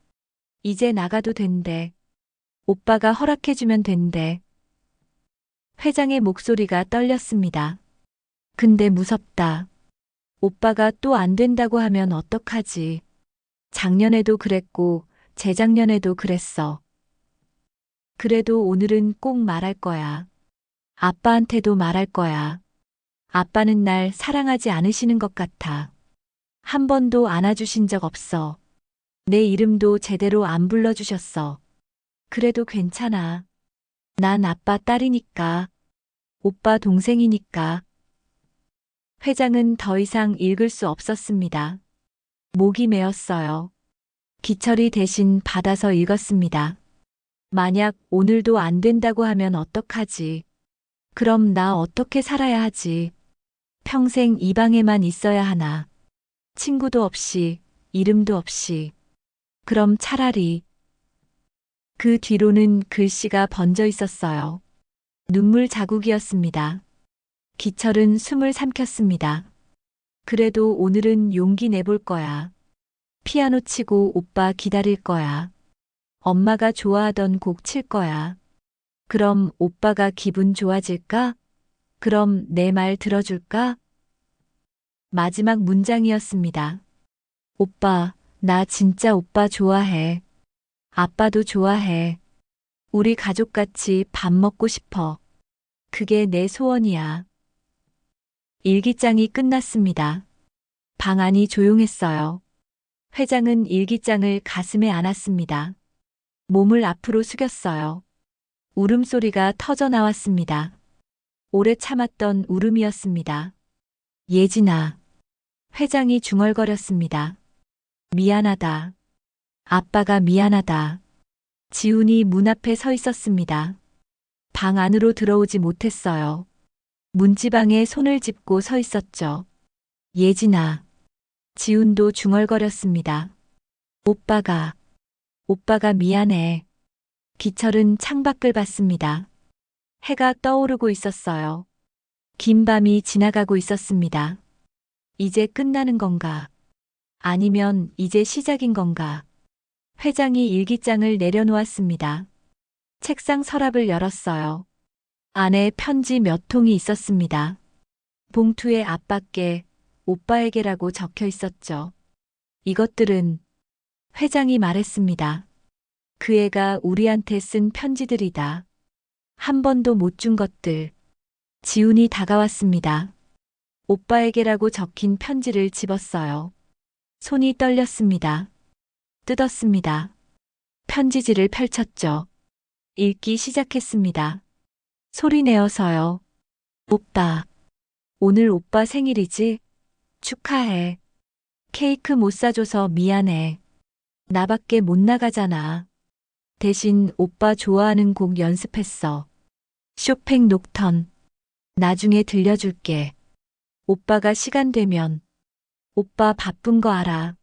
이제 나가도 된대. 오빠가 허락해주면 된대. 회장의 목소리가 떨렸습니다. 근데 무섭다. 오빠가 또 안 된다고 하면 어떡하지? 작년에도 그랬고, 재작년에도 그랬어. 그래도 오늘은 꼭 말할 거야. 아빠한테도 말할 거야. 아빠는 날 사랑하지 않으시는 것 같아. 한 번도 안아주신 적 없어. 내 이름도 제대로 안 불러주셨어. 그래도 괜찮아. 난 아빠 딸이니까. 오빠 동생이니까. 회장은 더 이상 읽을 수 없었습니다. 목이 메었어요. 기철이 대신 받아서 읽었습니다. 만약 오늘도 안 된다고 하면 어떡하지? 그럼 나 어떻게 살아야 하지? 평생 이 방에만 있어야 하나? 친구도 없이, 이름도 없이. 그럼 차라리. 그 뒤로는 글씨가 번져 있었어요. 눈물 자국이었습니다. 기철은 숨을 삼켰습니다. 그래도 오늘은 용기 내볼 거야. 피아노 치고 오빠 기다릴 거야. 엄마가 좋아하던 곡 칠 거야. 그럼 오빠가 기분 좋아질까? 그럼 내 말 들어줄까? 마지막 문장이었습니다. 오빠, 나 진짜 오빠 좋아해. 아빠도 좋아해. 우리 가족같이 밥 먹고 싶어. 그게 내 소원이야. 일기장이 끝났습니다. 방 안이 조용했어요. 회장은 일기장을 가슴에 안았습니다. 몸을 앞으로 숙였어요. 울음소리가 터져 나왔습니다. 오래 참았던 울음이었습니다. 예진아. 회장이 중얼거렸습니다. 미안하다. 아빠가 미안하다. 지훈이 문 앞에 서 있었습니다. 방 안으로 들어오지 못했어요. 문지방에 손을 짚고 서 있었죠. 예진아. 지훈도 중얼거렸습니다. 오빠가 미안해. 기철은 창밖을 봤습니다. 해가 떠오르고 있었어요. 긴 밤이 지나가고 있었습니다. 이제 끝나는 건가? 아니면 이제 시작인 건가? 회장이 일기장을 내려놓았습니다. 책상 서랍을 열었어요. 안에 편지 몇 통이 있었습니다. 봉투에 아빠께, 오빠에게라고 적혀 있었죠. 이것들은 회장이 말했습니다. 그 애가 우리한테 쓴 편지들이다. 한 번도 못 준 것들. 지훈이 다가왔습니다. 오빠에게라고 적힌 편지를 집었어요. 손이 떨렸습니다. 뜯었습니다. 편지지를 펼쳤죠. 읽기 시작했습니다. 소리 내어서요. 오빠. 오늘 오빠 생일이지? 축하해. 케이크 못 사줘서 미안해. 나밖에 못 나가잖아. 대신 오빠 좋아하는 곡 연습했어. 쇼팽 녹턴. 나중에 들려줄게. 오빠가 시간 되면. 오빠 바쁜 거 알아.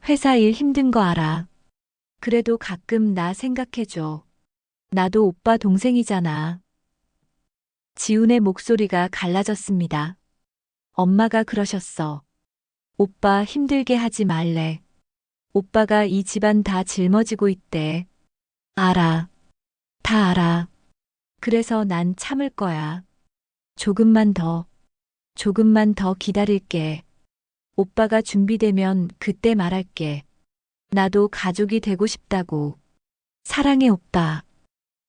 회사 일 힘든 거 알아. 그래도 가끔 나 생각해줘. 나도 오빠 동생이잖아. 지훈의 목소리가 갈라졌습니다. 엄마가 그러셨어. 오빠 힘들게 하지 말래. 오빠가 이 집안 다 짊어지고 있대. 알아. 다 알아. 그래서 난 참을 거야. 조금만 더 기다릴게. 오빠가 준비되면 그때 말할게. 나도 가족이 되고 싶다고. 사랑해 오빠.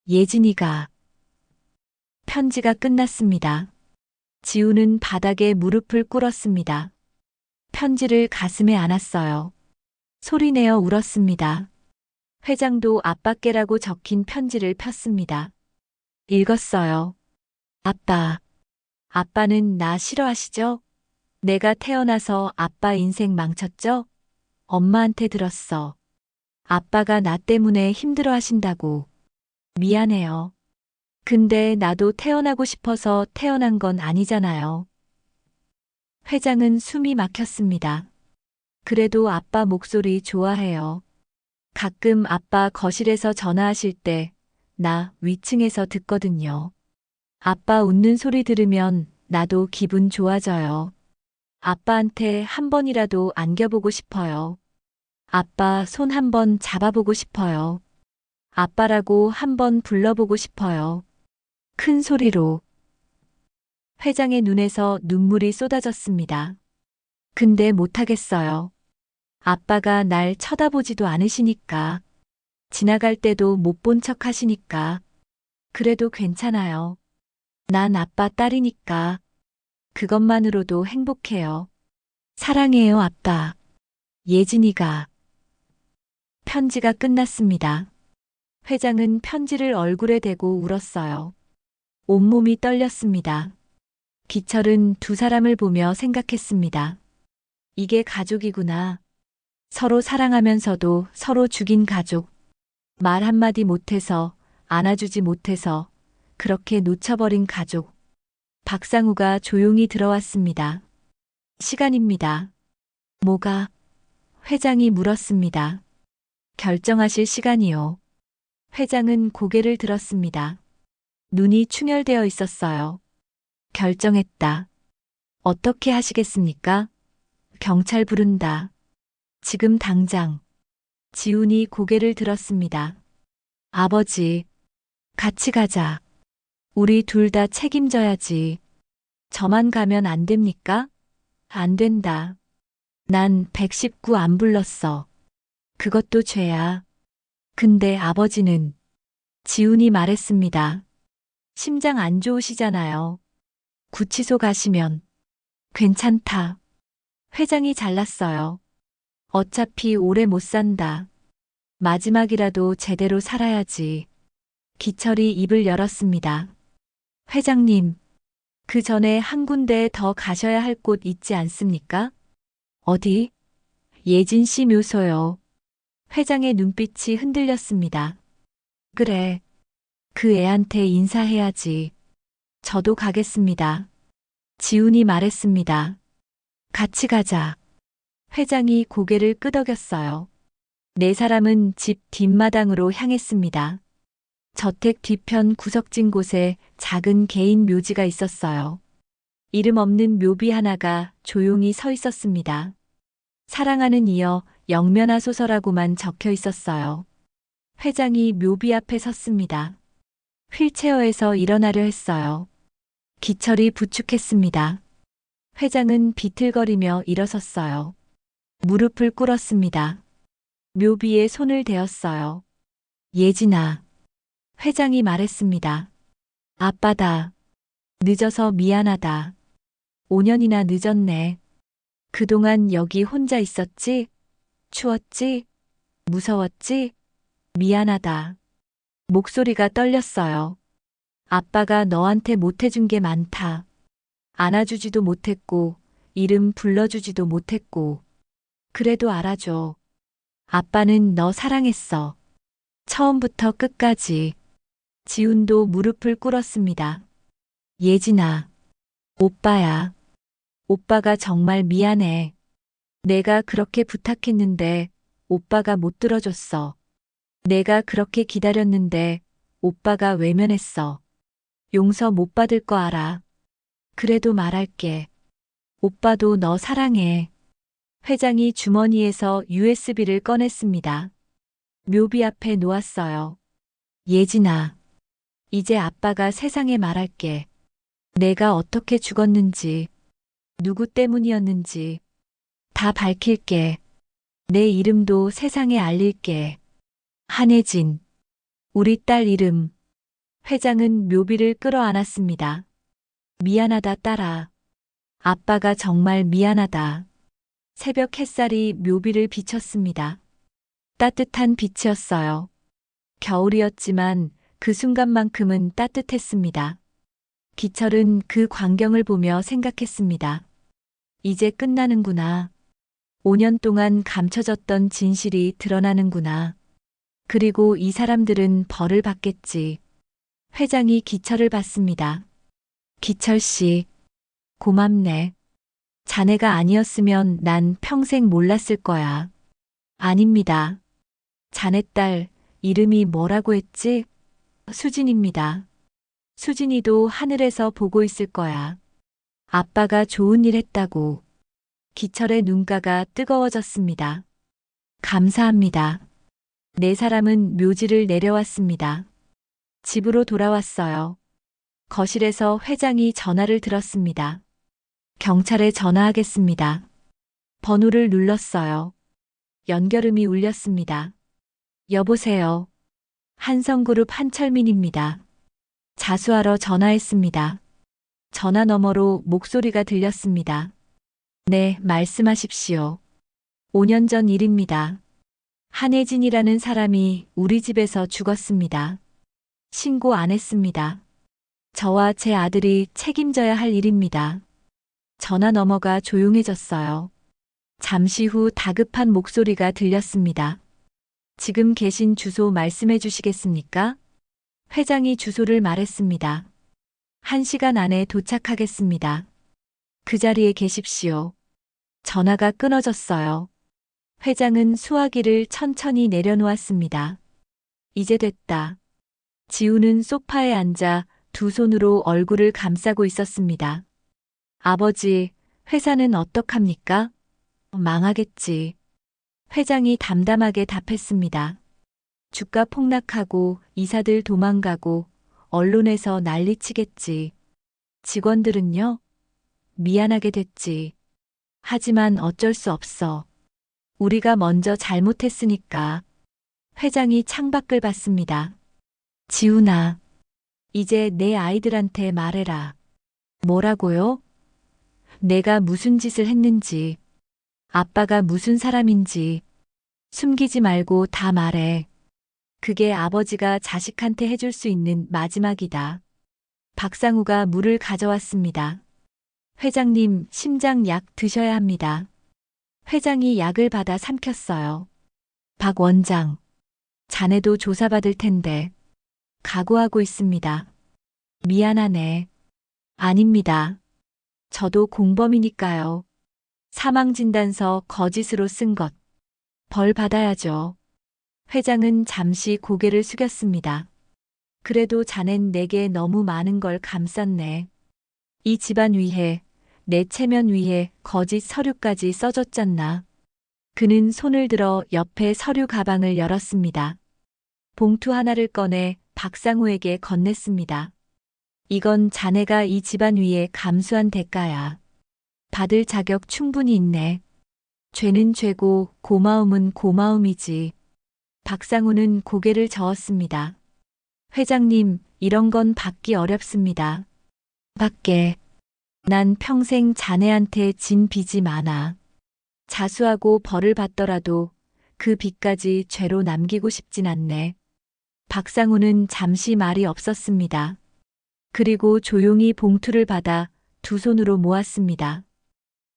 예진이가. 편지가 끝났습니다. 지우는 바닥에 무릎을 꿇었습니다. 편지를 가슴에 안았어요. 소리내어 울었습니다. 회장도 아빠께라고 적힌 편지를 폈습니다. 읽었어요. 아빠, 아빠는 나 싫어하시죠? 내가 태어나서 아빠 인생 망쳤죠? 엄마한테 들었어. 아빠가 나 때문에 힘들어 하신다고. 미안해요. 근데 나도 태어나고 싶어서 태어난 건 아니잖아요. 회장은 숨이 막혔습니다. 그래도 아빠 목소리 좋아해요. 가끔 아빠 거실에서 전화하실 때 나 위층에서 듣거든요. 아빠 웃는 소리 들으면 나도 기분 좋아져요. 아빠한테 한 번이라도 안겨보고 싶어요. 아빠 손 한 번 잡아보고 싶어요. 아빠라고 한 번 불러보고 싶어요. 큰 소리로. 회장의 눈에서 눈물이 쏟아졌습니다. 근데 못하겠어요. 아빠가 날 쳐다보지도 않으시니까. 지나갈 때도 못 본 척 하시니까. 그래도 괜찮아요. 난 아빠 딸이니까. 그것만으로도 행복해요. 사랑해요, 아빠. 예진이가. 편지가 끝났습니다. 회장은 편지를 얼굴에 대고 울었어요. 온몸이 떨렸습니다. 기철은 두 사람을 보며 생각했습니다. 이게 가족이구나. 서로 사랑하면서도 서로 죽인 가족. 말 한마디 못해서, 안아주지 못해서, 그렇게 놓쳐버린 가족. 박상우가 조용히 들어왔습니다. 시간입니다. 뭐가? 회장이 물었습니다. 결정하실 시간이요. 회장은 고개를 들었습니다. 눈이 충혈되어 있었어요. 결정했다. 어떻게 하시겠습니까? 경찰 부른다. 지금 당장. 지훈이 고개를 들었습니다. 아버지, 같이 가자. 우리 둘 다 책임져야지. 저만 가면 안 됩니까? 안 된다. 난 119 안 불렀어. 그것도 죄야. 근데 아버지는 지훈이 말했습니다. 심장 안 좋으시잖아요. 구치소 가시면 괜찮다. 회장이 잘났어요. 어차피 오래 못 산다. 마지막이라도 제대로 살아야지. 기철이 입을 열었습니다. 회장님, 그 전에 한 군데 더 가셔야 할 곳 있지 않습니까? 어디? 예진 씨 묘소요. 회장의 눈빛이 흔들렸습니다. 그래. 그 애한테 인사해야지. 저도 가겠습니다. 지훈이 말했습니다. 같이 가자. 회장이 고개를 끄덕였어요. 네 사람은 집 뒷마당으로 향했습니다. 저택 뒤편 구석진 곳에 작은 개인 묘지가 있었어요. 이름 없는 묘비 하나가 조용히 서 있었습니다. 사랑하는 이여 영면하소서라고만 적혀 있었어요. 회장이 묘비 앞에 섰습니다. 휠체어에서 일어나려 했어요. 기철이 부축했습니다. 회장은 비틀거리며 일어섰어요. 무릎을 꿇었습니다. 묘비에 손을 대었어요. 예진아. 회장이 말했습니다. 아빠다. 늦어서 미안하다. 5년이나 늦었네. 그동안 여기 혼자 있었지? 추웠지? 무서웠지? 미안하다. 목소리가 떨렸어요. 아빠가 너한테 못해준 게 많다. 안아주지도 못했고, 이름 불러주지도 못했고. 그래도 알아줘. 아빠는 너 사랑했어. 처음부터 끝까지. 지훈도 무릎을 꿇었습니다. 예진아. 오빠야. 오빠가 정말 미안해. 내가 그렇게 부탁했는데 오빠가 못 들어줬어. 내가 그렇게 기다렸는데 오빠가 외면했어. 용서 못 받을 거 알아. 그래도 말할게. 오빠도 너 사랑해. 회장이 주머니에서 USB를 꺼냈습니다. 묘비 앞에 놓았어요. 예진아. 이제 아빠가 세상에 말할게. 내가 어떻게 죽었는지, 누구 때문이었는지 다 밝힐게. 내 이름도 세상에 알릴게. 한혜진. 우리 딸 이름. 회장은 묘비를 끌어안았습니다. 미안하다 딸아. 아빠가 정말 미안하다. 새벽 햇살이 묘비를 비쳤습니다. 따뜻한 빛이었어요. 겨울이었지만 그 순간만큼은 따뜻했습니다. 기철은 그 광경을 보며 생각했습니다. 이제 끝나는구나. 5년 동안 감춰졌던 진실이 드러나는구나. 그리고 이 사람들은 벌을 받겠지. 회장이 기철을 봤습니다. 기철 씨, 고맙네. 자네가 아니었으면 난 평생 몰랐을 거야. 아닙니다. 자네 딸, 이름이 뭐라고 했지? 수진입니다. 수진이도 하늘에서 보고 있을 거야. 아빠가 좋은 일 했다고. 기철의 눈가가 뜨거워졌습니다. 감사합니다. 네 사람은 묘지를 내려왔습니다. 집으로 돌아왔어요. 거실에서 회장이 전화를 들었습니다. 경찰에 전화하겠습니다. 번호를 눌렀어요. 연결음이 울렸습니다. 여보세요. 한성그룹 한철민입니다. 자수하러 전화했습니다. 전화 너머로 목소리가 들렸습니다. 네, 말씀하십시오. 5년 전 일입니다. 한혜진이라는 사람이 우리 집에서 죽었습니다. 신고 안 했습니다. 저와 제 아들이 책임져야 할 일입니다. 전화 너머가 조용해졌어요. 잠시 후 다급한 목소리가 들렸습니다. 지금 계신 주소 말씀해 주시겠습니까? 회장이 주소를 말했습니다. 1시간 안에 도착하겠습니다. 그 자리에 계십시오. 전화가 끊어졌어요. 회장은 수화기를 천천히 내려놓았습니다. 이제 됐다. 지우는 소파에 앉아 두 손으로 얼굴을 감싸고 있었습니다. 아버지, 회사는 어떡합니까? 망하겠지. 회장이 담담하게 답했습니다. 주가 폭락하고 이사들 도망가고 언론에서 난리치겠지. 직원들은요? 미안하게 됐지. 하지만 어쩔 수 없어. 우리가 먼저 잘못했으니까. 회장이 창밖을 봤습니다. 지훈아, 이제 내 아이들한테 말해라. 뭐라고요? 내가 무슨 짓을 했는지, 아빠가 무슨 사람인지 숨기지 말고 다 말해. 그게 아버지가 자식한테 해줄 수 있는 마지막이다. 박상우가 물을 가져왔습니다. 회장님, 심장약 드셔야 합니다. 회장이 약을 받아 삼켰어요. 박 원장, 자네도 조사받을 텐데. 각오하고 있습니다. 미안하네. 아닙니다. 저도 공범이니까요. 사망진단서 거짓으로 쓴 것. 벌 받아야죠. 회장은 잠시 고개를 숙였습니다. 그래도 자넨 내게 너무 많은 걸 감쌌네. 이 집안 위에, 내 체면 위에 거짓 서류까지 써줬잖나. 그는 손을 들어 옆에 서류 가방을 열었습니다. 봉투 하나를 꺼내 박상우에게 건넸습니다. 이건 자네가 이 집안 위에 감수한 대가야. 받을 자격 충분히 있네. 죄는 죄고 고마움은 고마움이지. 박상우는 고개를 저었습니다. 회장님, 이런 건 받기 어렵습니다. 받게. 난 평생 자네한테 진 빚이 많아. 자수하고 벌을 받더라도 그 빚까지 죄로 남기고 싶진 않네. 박상우는 잠시 말이 없었습니다. 그리고 조용히 봉투를 받아 두 손으로 모았습니다.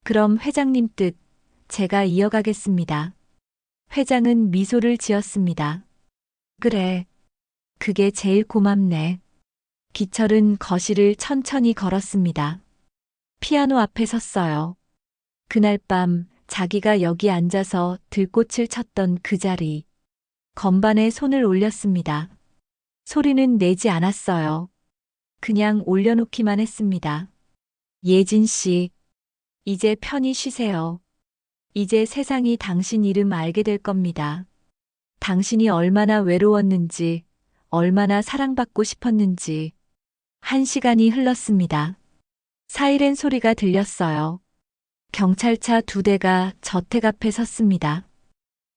그럼 회장님 뜻, 제가 이어가겠습니다. 회장은 미소를 지었습니다. 그래. 그게 제일 고맙네. 기철은 거실을 천천히 걸었습니다. 피아노 앞에 섰어요. 그날 밤 자기가 여기 앉아서 들꽃을 쳤던 그 자리. 건반에 손을 올렸습니다. 소리는 내지 않았어요. 그냥 올려놓기만 했습니다. 예진 씨, 이제 편히 쉬세요. 이제 세상이 당신 이름 알게 될 겁니다. 당신이 얼마나 외로웠는지, 얼마나 사랑받고 싶었는지. 1시간이 흘렀습니다. 사이렌 소리가 들렸어요. 경찰차 2대가 저택 앞에 섰습니다.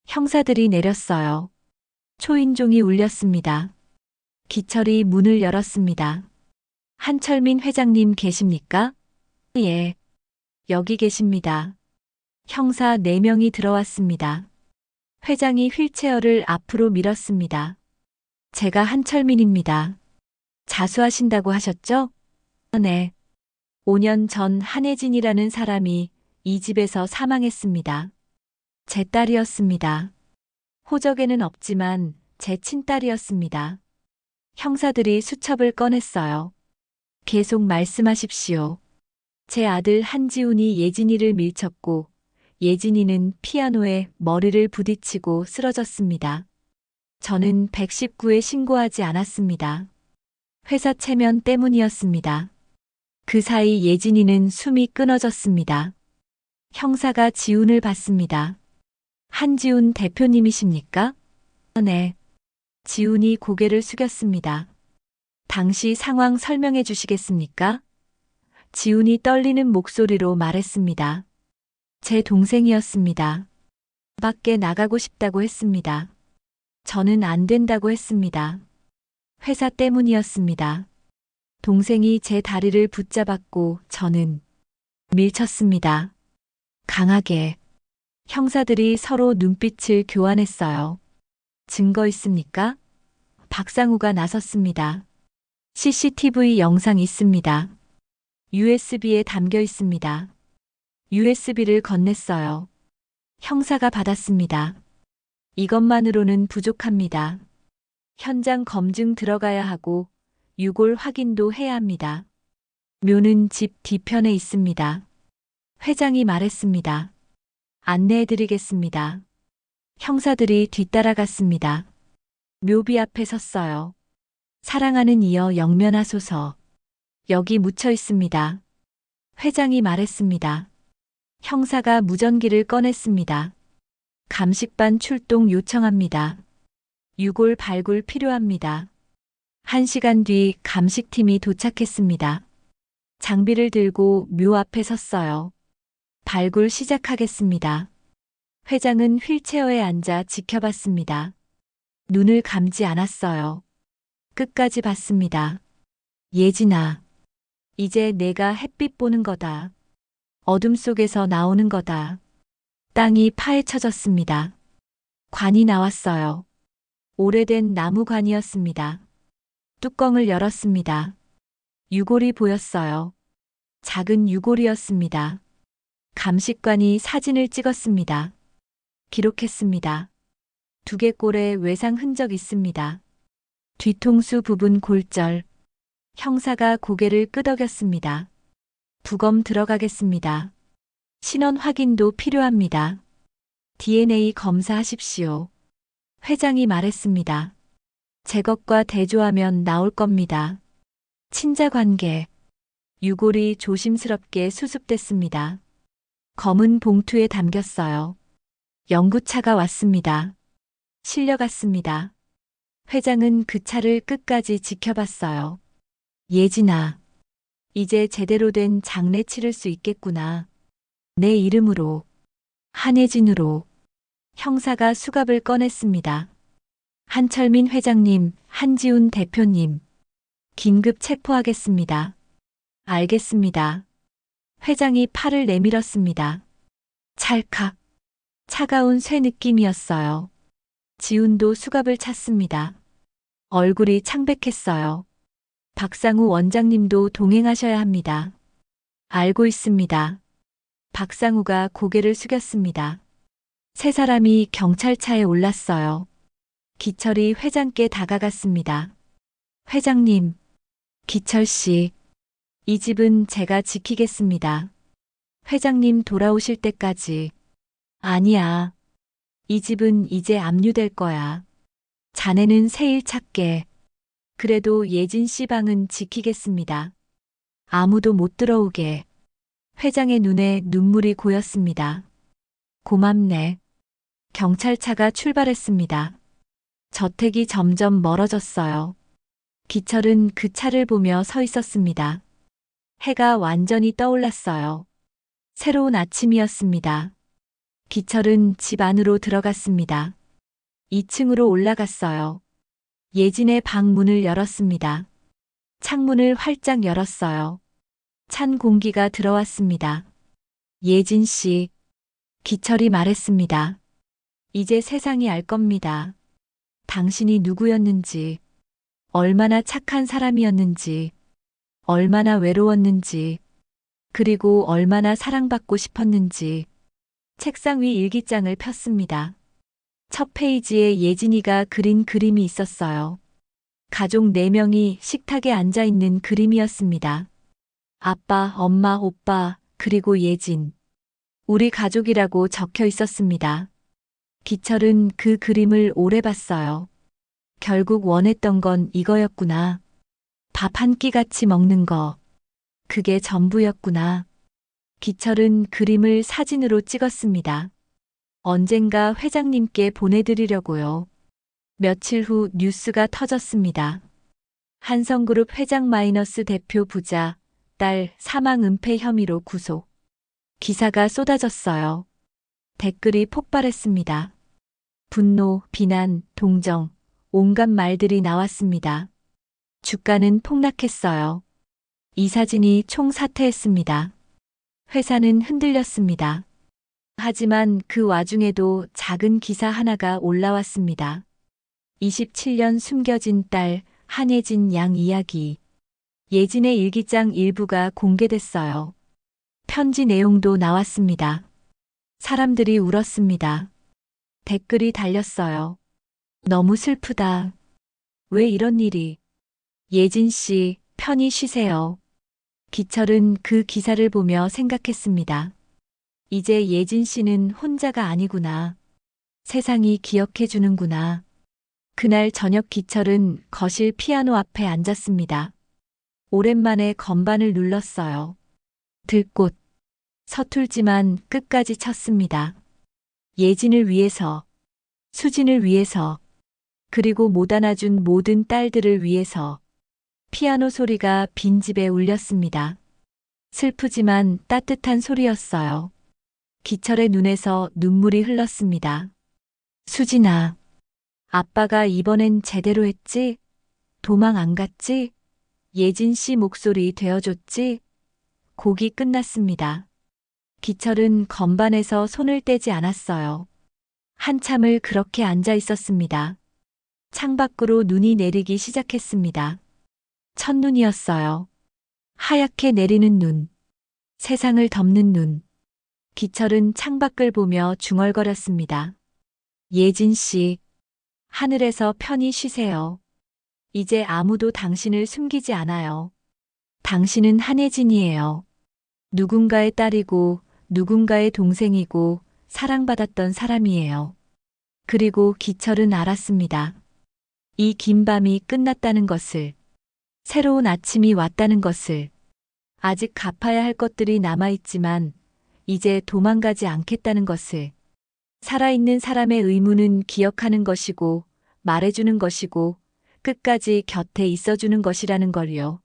형사들이 내렸어요. 초인종이 울렸습니다. 기철이 문을 열었습니다. 한철민 회장님 계십니까? 예. 여기 계십니다. 형사 4명이 들어왔습니다. 회장이 휠체어를 앞으로 밀었습니다. 제가 한철민입니다. 자수하신다고 하셨죠? 네. 5년 전 한혜진이라는 사람이 이 집에서 사망했습니다. 제 딸이었습니다. 호적에는 없지만 제 친딸이었습니다. 형사들이 수첩을 꺼냈어요. 계속 말씀하십시오. 제 아들 한지훈이 예진이를 밀쳤고 예진이는 피아노에 머리를 부딪히고 쓰러졌습니다. 저는 119에 신고하지 않았습니다. 회사 체면 때문이었습니다. 그 사이 예진이는 숨이 끊어졌습니다. 형사가 지훈을 받습니다. 한지훈 대표님이십니까? 네. 지훈이 고개를 숙였습니다. 당시 상황 설명해 주시겠습니까? 지훈이 떨리는 목소리로 말했습니다. 제 동생이었습니다. 밖에 나가고 싶다고 했습니다. 저는 안 된다고 했습니다. 회사 때문이었습니다. 동생이 제 다리를 붙잡았고 저는 밀쳤습니다. 강하게. 형사들이 서로 눈빛을 교환했어요. 증거 있습니까? 박상우가 나섰습니다. CCTV 영상 있습니다. USB에 담겨 있습니다. USB를 건넸어요. 형사가 받았습니다. 이것만으로는 부족합니다. 현장 검증 들어가야 하고 유골 확인도 해야 합니다. 묘는 집 뒤편에 있습니다. 회장이 말했습니다. 안내해드리겠습니다. 형사들이 뒤따라갔습니다. 묘비 앞에 섰어요. 사랑하는 이여 영면하소서. 여기 묻혀 있습니다. 회장이 말했습니다. 형사가 무전기를 꺼냈습니다. 감식반 출동 요청합니다. 유골 발굴 필요합니다. 1시간 뒤 감식팀이 도착했습니다. 장비를 들고 묘 앞에 섰어요. 발굴 시작하겠습니다. 회장은 휠체어에 앉아 지켜봤습니다. 눈을 감지 않았어요. 끝까지 봤습니다. 예진아, 이제 내가 햇빛 보는 거다. 어둠 속에서 나오는 거다. 땅이 파헤쳐졌습니다. 관이 나왔어요. 오래된 나무관이었습니다. 뚜껑을 열었습니다. 유골이 보였어요. 작은 유골이었습니다. 감식관이 사진을 찍었습니다. 기록했습니다. 두개골에 외상 흔적 있습니다. 뒤통수 부분 골절. 형사가 고개를 끄덕였습니다. 부검 들어가겠습니다. 신원 확인도 필요합니다. DNA 검사하십시오. 회장이 말했습니다. 제 것과 대조하면 나올 겁니다. 친자 관계. 유골이 조심스럽게 수습됐습니다. 검은 봉투에 담겼어요. 연구차가 왔습니다. 실려갔습니다. 회장은 그 차를 끝까지 지켜봤어요. 예진아, 이제 제대로 된 장례 치를 수 있겠구나. 내 이름으로, 한혜진으로. 형사가 수갑을 꺼냈습니다. 한철민 회장님, 한지훈 대표님. 긴급 체포하겠습니다. 알겠습니다. 회장이 팔을 내밀었습니다. 찰칵. 차가운 쇠 느낌이었어요. 지훈도 수갑을 찼습니다. 얼굴이 창백했어요. 박상우 원장님도 동행하셔야 합니다. 알고 있습니다. 박상우가 고개를 숙였습니다. 세 사람이 경찰차에 올랐어요. 기철이 회장께 다가갔습니다. 회장님, 기철 씨, 이 집은 제가 지키겠습니다. 회장님 돌아오실 때까지. 아니야. 이 집은 이제 압류될 거야. 자네는 새일 찾게. 그래도 예진 씨 방은 지키겠습니다. 아무도 못 들어오게. 회장의 눈에 눈물이 고였습니다. 고맙네. 경찰차가 출발했습니다. 저택이 점점 멀어졌어요. 기철은 그 차를 보며 서 있었습니다. 해가 완전히 떠올랐어요. 새로운 아침이었습니다. 기철은 집 안으로 들어갔습니다. 2층으로 올라갔어요. 예진의 방 문을 열었습니다. 창문을 활짝 열었어요. 찬 공기가 들어왔습니다. 예진 씨, 기철이 말했습니다. 이제 세상이 알 겁니다. 당신이 누구였는지, 얼마나 착한 사람이었는지. 얼마나 외로웠는지, 그리고 얼마나 사랑받고 싶었는지. 책상 위 일기장을 폈습니다. 첫 페이지에 예진이가 그린 그림이 있었어요. 가족 4명이 식탁에 앉아 있는 그림이었습니다. 아빠, 엄마, 오빠, 그리고 예진. 우리 가족이라고 적혀 있었습니다. 기철은 그 그림을 오래 봤어요. 결국 원했던 건 이거였구나. 밥 한 끼 같이 먹는 거. 그게 전부였구나. 기철은 그림을 사진으로 찍었습니다. 언젠가 회장님께 보내드리려고요. 며칠 후 뉴스가 터졌습니다. 한성그룹 회장 마이너스 대표 부자, 딸 사망 은폐 혐의로 구속. 기사가 쏟아졌어요. 댓글이 폭발했습니다. 분노, 비난, 동정, 온갖 말들이 나왔습니다. 주가는 폭락했어요. 이 사진이 총사퇴했습니다. 회사는 흔들렸습니다. 하지만 그 와중에도 작은 기사 하나가 올라왔습니다. 27년 숨겨진 딸 한예진 양 이야기. 예진의 일기장 일부가 공개됐어요. 편지 내용도 나왔습니다. 사람들이 울었습니다. 댓글이 달렸어요. 너무 슬프다. 왜 이런 일이? 예진 씨, 편히 쉬세요. 기철은 그 기사를 보며 생각했습니다. 이제 예진 씨는 혼자가 아니구나. 세상이 기억해 주는구나. 그날 저녁 기철은 거실 피아노 앞에 앉았습니다. 오랜만에 건반을 눌렀어요. 들꽃. 서툴지만 끝까지 쳤습니다. 예진을 위해서, 수진을 위해서, 그리고 못 안아준 모든 딸들을 위해서. 피아노 소리가 빈집에 울렸습니다. 슬프지만 따뜻한 소리였어요. 기철의 눈에서 눈물이 흘렀습니다. 수진아, 아빠가 이번엔 제대로 했지? 도망 안 갔지? 예진 씨 목소리 되어줬지? 곡이 끝났습니다. 기철은 건반에서 손을 떼지 않았어요. 한참을 그렇게 앉아 있었습니다. 창밖으로 눈이 내리기 시작했습니다. 첫눈이었어요. 하얗게 내리는 눈. 세상을 덮는 눈. 기철은 창밖을 보며 중얼거렸습니다. 예진 씨, 하늘에서 편히 쉬세요. 이제 아무도 당신을 숨기지 않아요. 당신은 한예진이에요. 누군가의 딸이고 누군가의 동생이고 사랑받았던 사람이에요. 그리고 기철은 알았습니다. 이 긴 밤이 끝났다는 것을, 새로운 아침이 왔다는 것을. 아직 갚아야 할 것들이 남아있지만 이제 도망가지 않겠다는 것을. 살아있는 사람의 의무는 기억하는 것이고 말해주는 것이고 끝까지 곁에 있어주는 것이라는 걸요.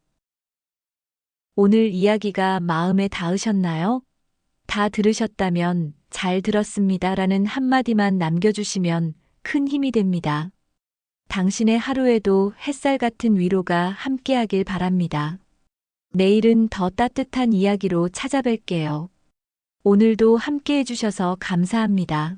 오늘 이야기가 마음에 닿으셨나요? 다 들으셨다면 잘 들었습니다라는 한마디만 남겨주시면 큰 힘이 됩니다. 당신의 하루에도 햇살 같은 위로가 함께하길 바랍니다. 내일은 더 따뜻한 이야기로 찾아뵐게요. 오늘도 함께해 주셔서 감사합니다.